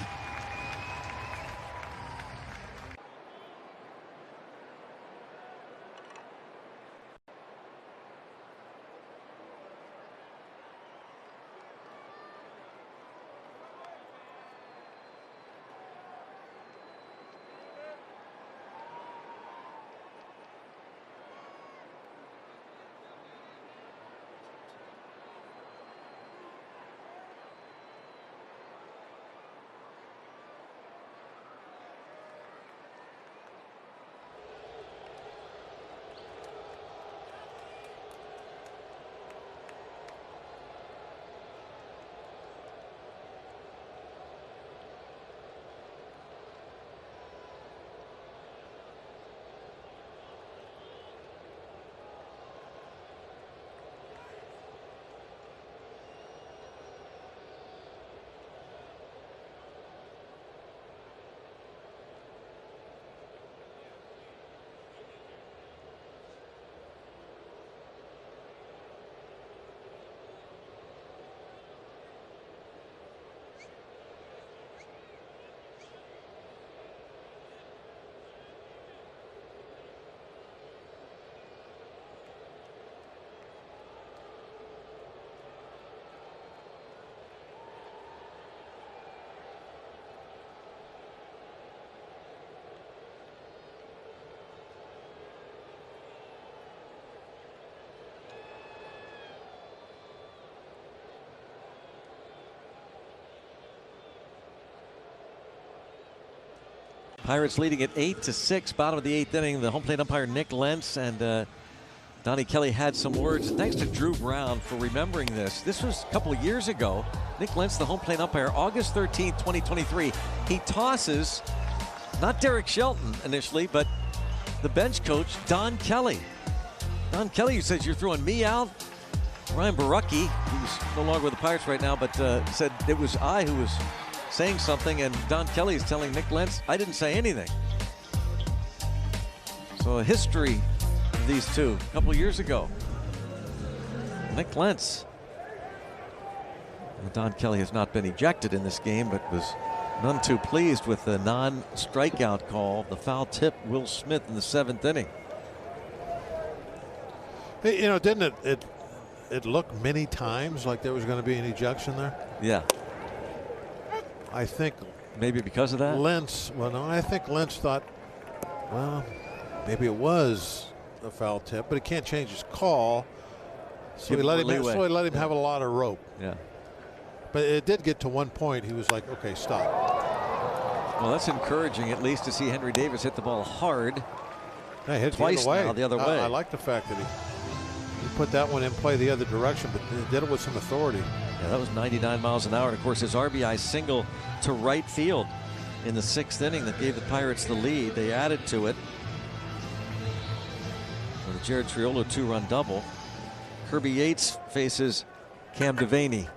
Pirates leading at 8-6, bottom of the 8th inning. The home plate umpire Nick Lentz and Donnie Kelly had some words. Thanks to Drew Brown for remembering this. This was a couple of years ago. Nick Lentz, the home plate umpire, August 13th, 2023. He tosses, not Derek Shelton initially, but the bench coach, Don Kelly. Don Kelly says, "You're throwing me out." Ryan Barucki, who's no longer with the Pirates right now, but said it was I who was saying something, and Don Kelly is telling Nick Lentz, "I didn't say anything." So a history of these two a couple of years ago. Nick Lentz. And Don Kelly has not been ejected in this game, but was none too pleased with the non-strikeout call, the foul tip Will Smith in the 7th inning. Hey, you know, didn't it look many times like there was going to be an ejection there? Yeah. I think maybe because of that. Lentz, well, no, I think Lentz thought, well, maybe it was a foul tip, but he can't change his call. So he let him have a lot of rope. Yeah. But it did get to one point. He was like, okay, stop. Well, that's encouraging at least to see Henry Davis hit the ball hard. He hit twice now the other way. I like the fact that he put that one in play the other direction, but he did it with some authority. Yeah, that was 99 miles an hour. And of course, his RBI single to right field in the 6th inning that gave the Pirates the lead. They added to it with a Jared Triolo 2-run double. Kirby Yates faces Cam Devaney.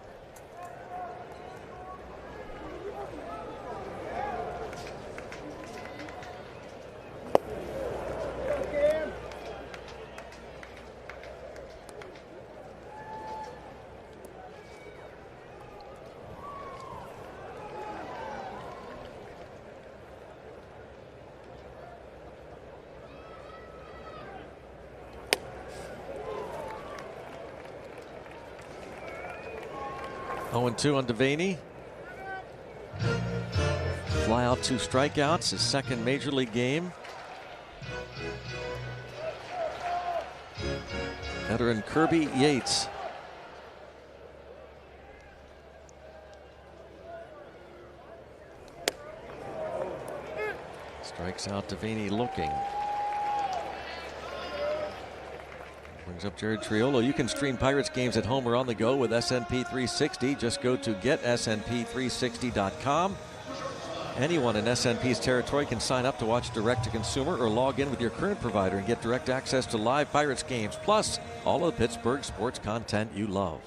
Oh, 2 on Devaney. Fly out 2 strikeouts, his second major league game. veteran Kirby Yates. Strikes out Devaney looking. Brings up Jared Triolo. You can stream Pirates games at home or on the go with SNP 360. Just go to getsnp360.com. Anyone in SNP's territory can sign up to watch direct to consumer or log in with your current provider and get direct access to live Pirates games, plus all of the Pittsburgh sports content you love.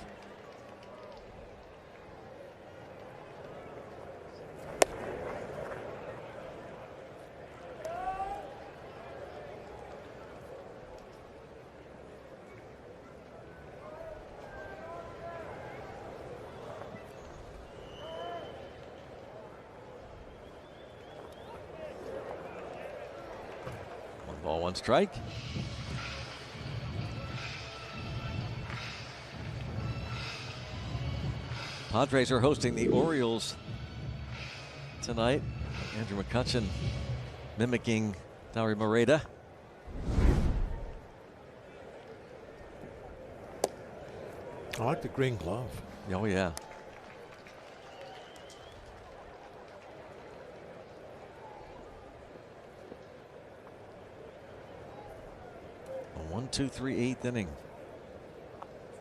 Ball, one strike. Padres are hosting the Orioles tonight. Andrew McCutchen mimicking Dauri Moreta. I like the green glove. Oh, yeah. A 1-2-3 8th inning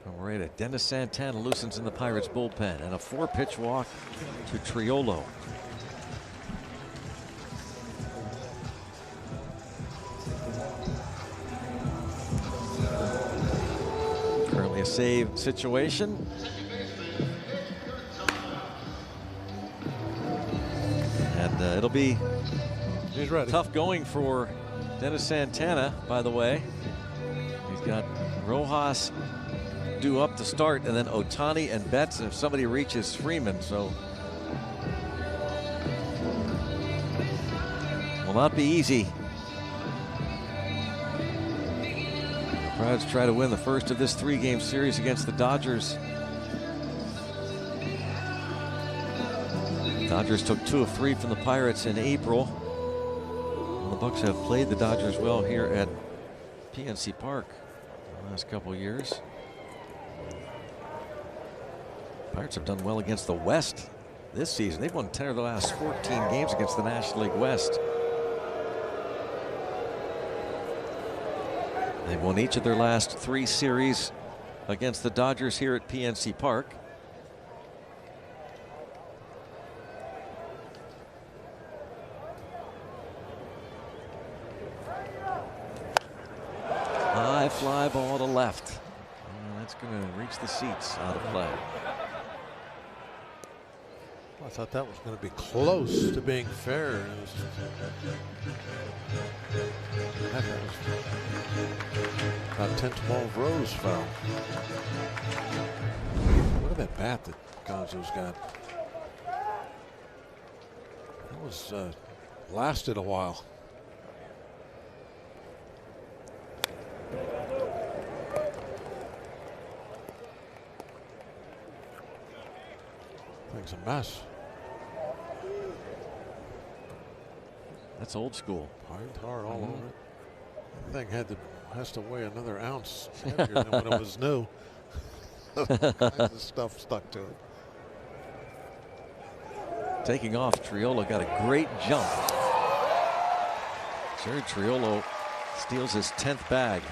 from Moreta. Dennis Santana loosens in the Pirates bullpen, and a 4-pitch walk to Triolo. Currently a save situation. And it'll be tough going for Dennis Santana, by the way. He's got Rojas due up to start, and then Ohtani and Betts, and if somebody reaches Freeman, so will not be easy. Pirates try to win the first of this 3-game series against the Dodgers. Dodgers took 2 of 3 from the Pirates in April. Well, the Bucks have played the Dodgers well here at PNC Park the last couple of years. Pirates have done well against the West this season. They've won 10 of the last 14 games against the National League West. They've won each of their last 3 series against the Dodgers here at PNC Park. High fly ball to left. And that's going to reach the seats out of play. I thought that was going to be close to being fair. That was about 10-12 rows foul. Look at that bat that Gonzo's got. That was lasted a while. Thing's a mess. That's old school. Pine tar all over it. That thing has to weigh another ounce heavier than when it was new. The stuff stuck to it. Taking off, Triolo got a great jump. Jared Triolo steals his 10th bag.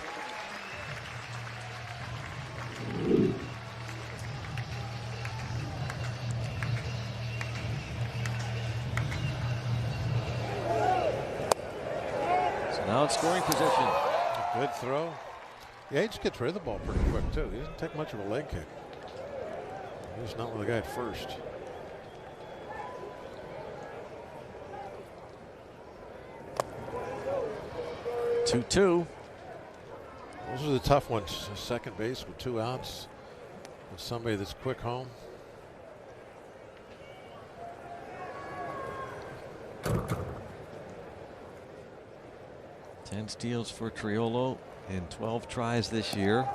Now in scoring position. Good throw. Yates gets rid of the ball pretty quick too. He doesn't take much of a leg kick. He's not with the guy at first. Two. Those are the tough ones. Second base with 2 outs. With somebody that's quick home. Ten steals for Triolo in 12 tries this year.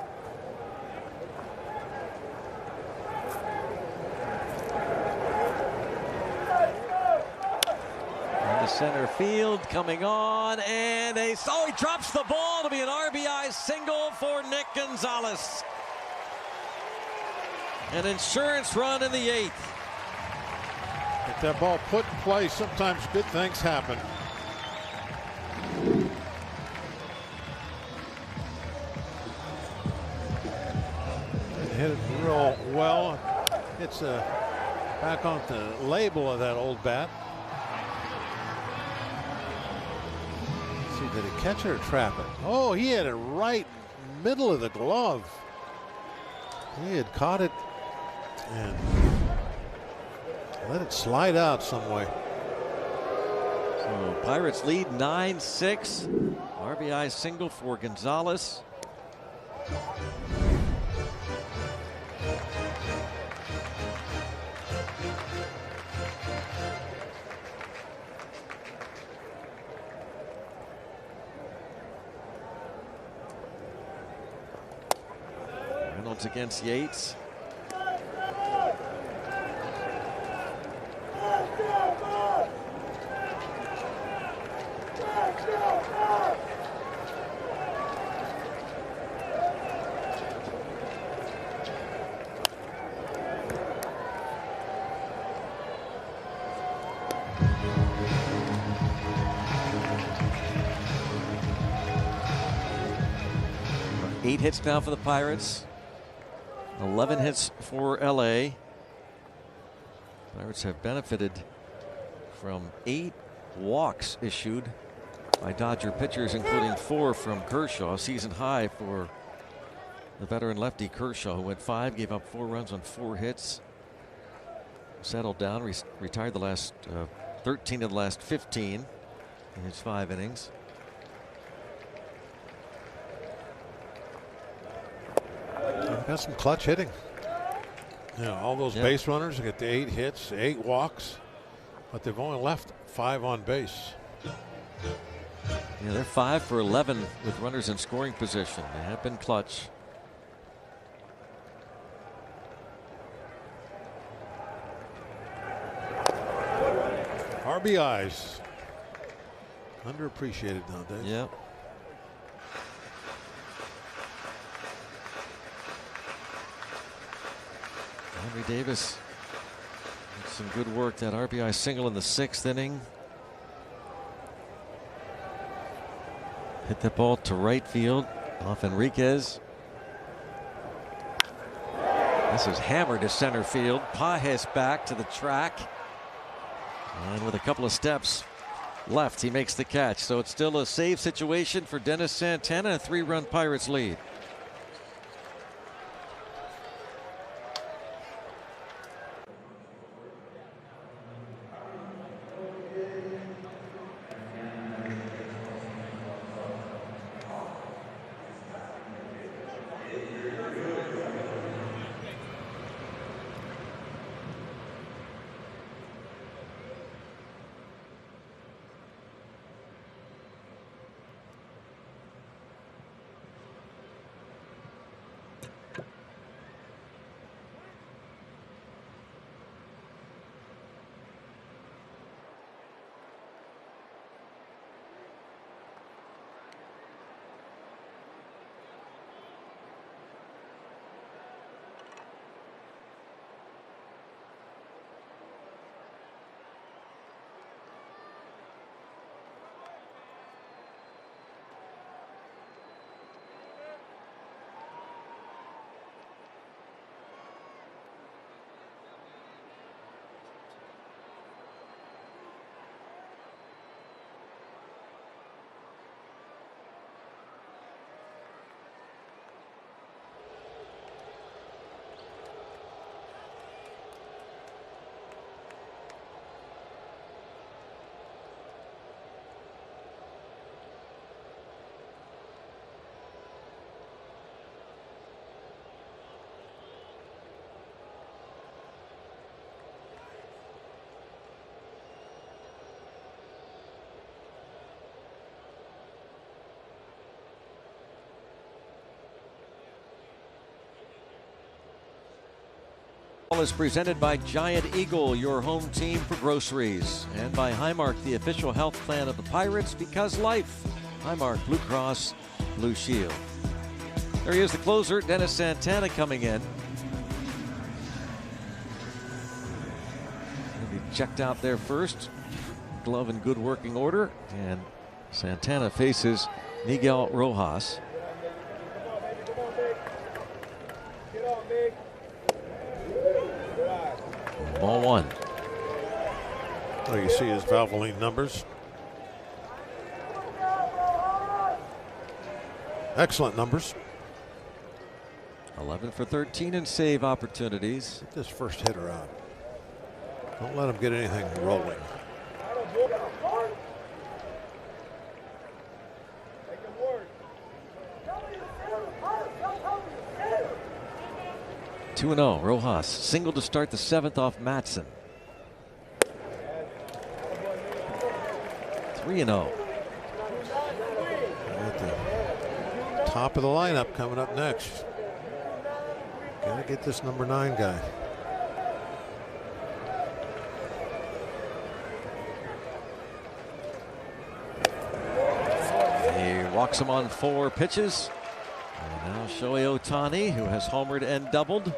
And center field, coming on, and he drops the ball to be an RBI single for Nick Gonzalez. An insurance run in the 8th. Get that ball put in play. Sometimes good things happen. Hit it real well. It's back on the label of that old bat. Let's see, did he catch it or trap it? Oh, he had it right middle of the glove. He had caught it and let it slide out some way. So Pirates lead 9-6. RBI single for Gonzalez. Reynolds against Yates. Eight hits now for the Pirates. 11 hits for LA. Pirates have benefited from 8 walks issued by Dodger pitchers, including 4 from Kershaw. Season high for the veteran lefty Kershaw, who went 5, gave up 4 runs on 4 hits. Settled down, retired the last 13 of the last 15 in his 5 innings. Got some clutch hitting. You know, all those base runners get the 8 hits, 8 walks, but they've only left 5 on base. Yeah, they're 5 for 11 with runners in scoring position. They have been clutch. RBIs. Underappreciated nowadays. Yep. Henry Davis did some good work. That RBI single in the 6th inning. Hit that ball to right field off Enriquez. This is hammered to center field. Pages back to the track. And with a couple of steps left, he makes the catch. So it's still a save situation for Dennis Santana. A 3-run Pirates lead. Is presented by Giant Eagle, your home team for groceries, and by Highmark, the official health plan of the Pirates, because life. Highmark, Blue Cross Blue Shield. There he is, the closer, Dennis Santana, coming in. He'll be checked out there first. Glove in good working order, and Santana faces Miguel Rojas. Ball one. Oh, you see his Valvoline numbers. Excellent numbers. 11 for 13 in save opportunities. Get this first hitter out. Don't let him get anything rolling. Two 2-0. Rojas single to start the 7th off Matson. 3-0. At the top of the lineup coming up next. Gotta get this number 9 guy. He walks him on 4 pitches. And now Shohei Ohtani, who has homered and doubled.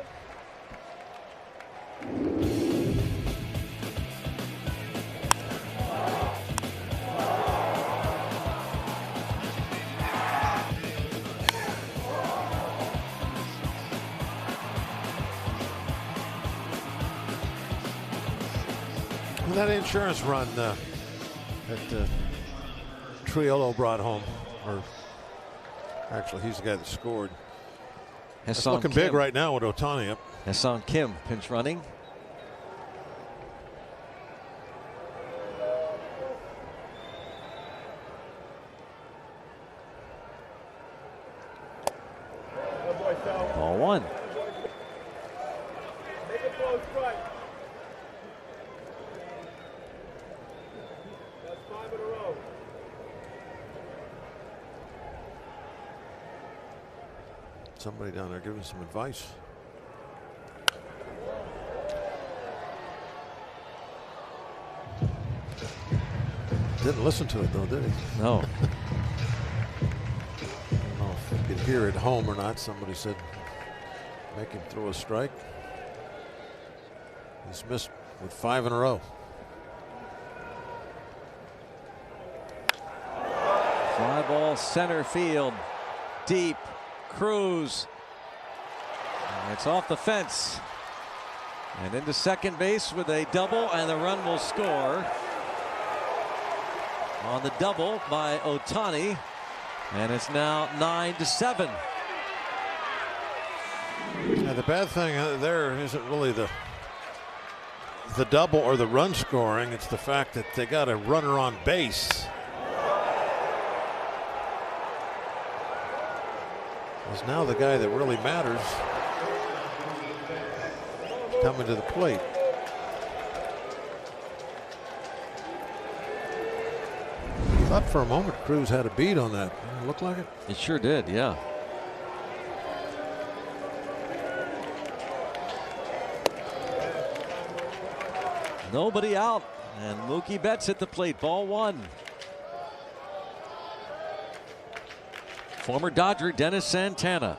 That insurance run that Triolo brought home, or actually he's the guy that scored. It's looking big right now with Ohtani up. Hassan Kim pinch running. Ball one. Somebody down there giving some advice. Didn't listen to it though, did he? No. I don't know if you could hear it home or not. Somebody said make him throw a strike. He's missed with 5 in a row. Fly ball center field. Deep. Cruz. And it's off the fence. And into second base with a double, and the run will score on the double by Ohtani. And it's now 9-7. Yeah, the bad thing there isn't really the double or the run scoring. It's the fact that they got a runner on base. Is now the guy that really matters coming to the plate. Thought for a moment Cruz had a beat on that. It looked like it. It sure did, yeah. Nobody out, and Mookie Betts hit the plate. Ball one. Former Dodger Dennis Santana.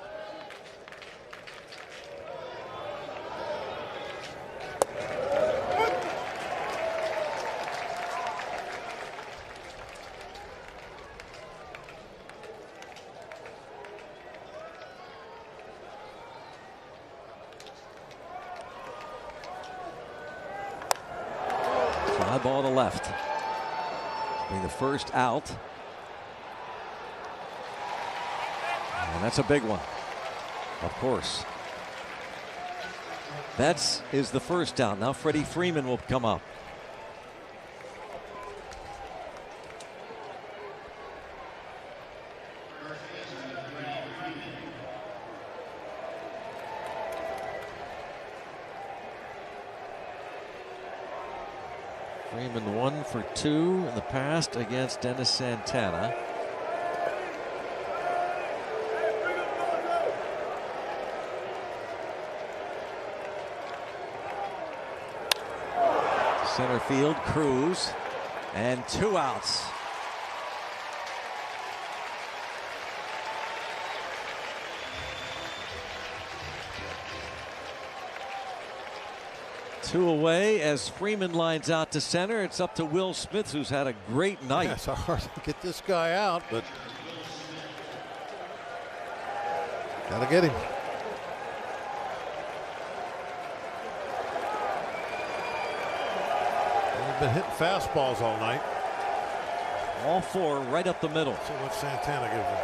Fly ball to left. Being the first out. And that's a big one, of course. Betts is the first out. Now Freddie Freeman will come up. Freeman 1 for 2 in the past against Dennis Santana. Center field, Cruz, and 2 outs. Two away as Freeman lines out to center. It's up to Will Smith, who's had a great night. Yeah, it's hard to get this guy out, but gotta get him. He's been hitting fastballs all night. All 4 right up the middle. See what Santana gives him.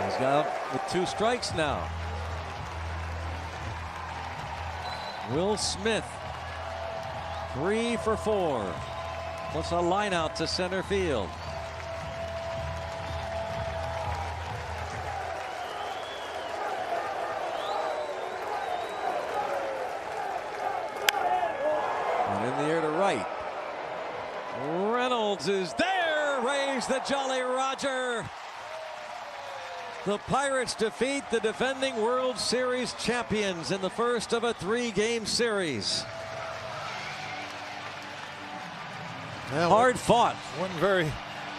He's got out with 2 strikes now. Will Smith, 3 for 4, plus a line out to center field. And in the air to right. Reynolds is there. Raise the Jolly Roger. The Pirates defeat the defending World Series champions in the first of a 3-game series. Well, hard fought. Wasn't very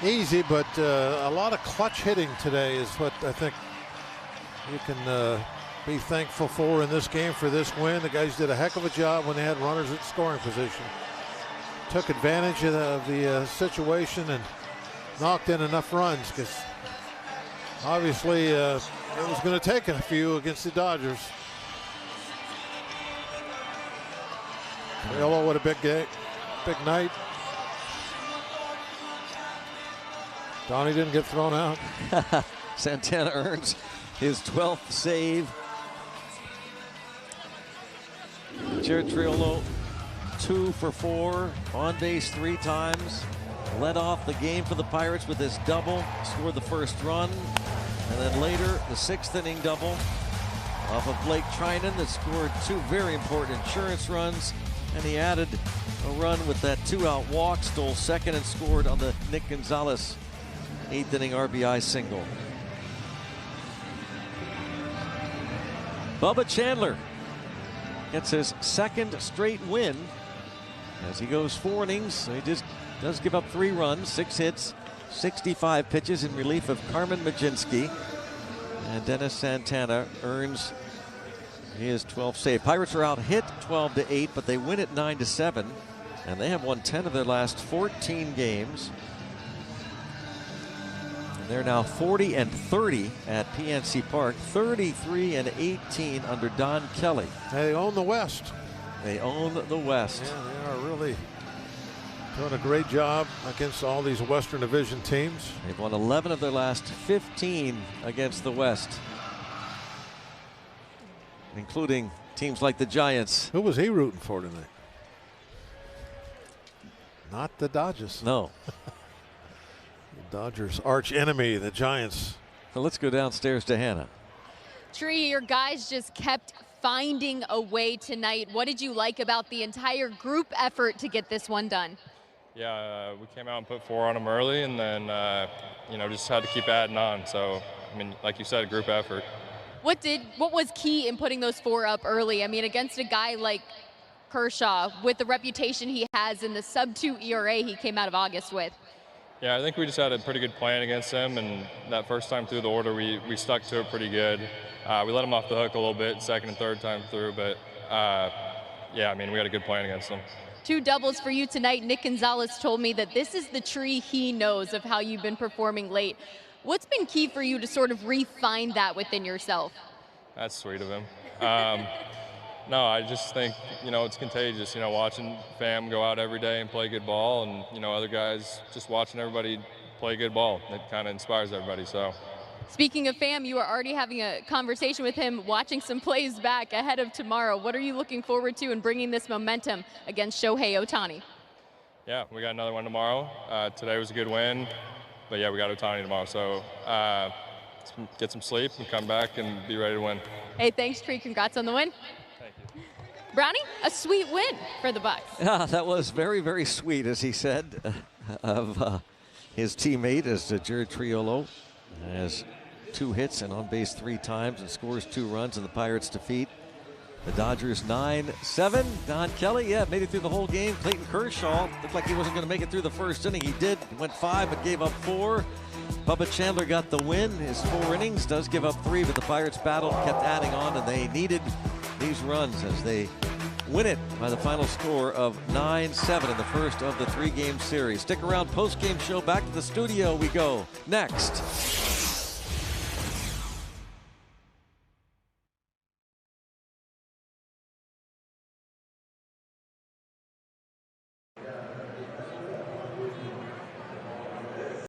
easy, but a lot of clutch hitting today is what I think you can be thankful for in this game, for this win. The guys did a heck of a job when they had runners at scoring position. Took advantage of the situation and knocked in enough runs, because obviously it was going to take a few against the Dodgers. Hello, what a big day, big night. Donnie didn't get thrown out. Santana earns his 12th save. Jared Triolo, 2 for 4, on base 3 times. Led off the game for the Pirates with this double, scored the first run, and then later the 6th inning double off of Blake Trinan that scored 2 very important insurance runs, and he added a run with that 2-out walk, stole second and scored on the Nick Gonzalez 8th inning RBI single. Bubba Chandler gets his 2nd straight win as he goes 4 innings. He just does give up 3 runs, 6 hits, 65 pitches in relief of Carmen Majinski. And Dennis Santana earns his 12th save. Pirates are out hit 12-8, but they win it 9-7. And they have won 10 of their last 14 games. They're now 40-30 at PNC Park, 33-18 under Don Kelly. They own the West. They own the West. Yeah, they are really doing a great job against all these Western Division teams. They've won 11 of their last 15 against the West, including teams like the Giants. Who was he rooting for tonight? Not the Dodgers. No. Dodgers arch enemy, the Giants. So let's go downstairs to Hannah. Tree, your guys just kept finding a way tonight. What did you like about the entire group effort to get this one done? Yeah, we came out and put 4 on them early, and then just had to keep adding on. So I mean, like you said, group effort. What was key in putting those 4 up early? I mean, against a guy like Kershaw with the reputation he has in the sub-2 ERA he came out of August with. Yeah, I think we just had a pretty good plan against him, and that first time through the order, we stuck to it pretty good. We let him off the hook a little bit, second and third time through, but yeah, I mean, we had a good plan against him. 2 doubles for you tonight. Nick Gonzalez told me that this is the Tree he knows of how you've been performing late. What's been key for you to sort of refine that within yourself? That's sweet of him. No, I just think, it's contagious, watching fam go out every day and play good ball, and, other guys just watching everybody play good ball. It kind of inspires everybody, so. Speaking of fam, you are already having a conversation with him, watching some plays back ahead of tomorrow. What are you looking forward to in bringing this momentum against Shohei Ohtani? Yeah, we got another one tomorrow. Today was a good win, but yeah, we got Ohtani tomorrow, so get some sleep and come back and be ready to win. Hey, thanks, Tree. Congrats on the win. Thank you. Brownie, a sweet win for the Bucks. Yeah, that was very, very sweet, as he said, of his teammate, as Jared Triolo has 2 hits and on base 3 times and scores 2 runs, and the Pirates defeat the Dodgers 9-7. Don Kelly, made it through the whole game. Clayton Kershaw looked like he wasn't going to make it through the first inning. He did. He went 5 but gave up 4. Bubba Chandler got the win. His 4 innings, does give up 3, but the Pirates battled, kept adding on, and they needed these runs as they win it by the final score of 9-7 in the first of the 3-game series. Stick around, post-game show. Back to the studio we go next.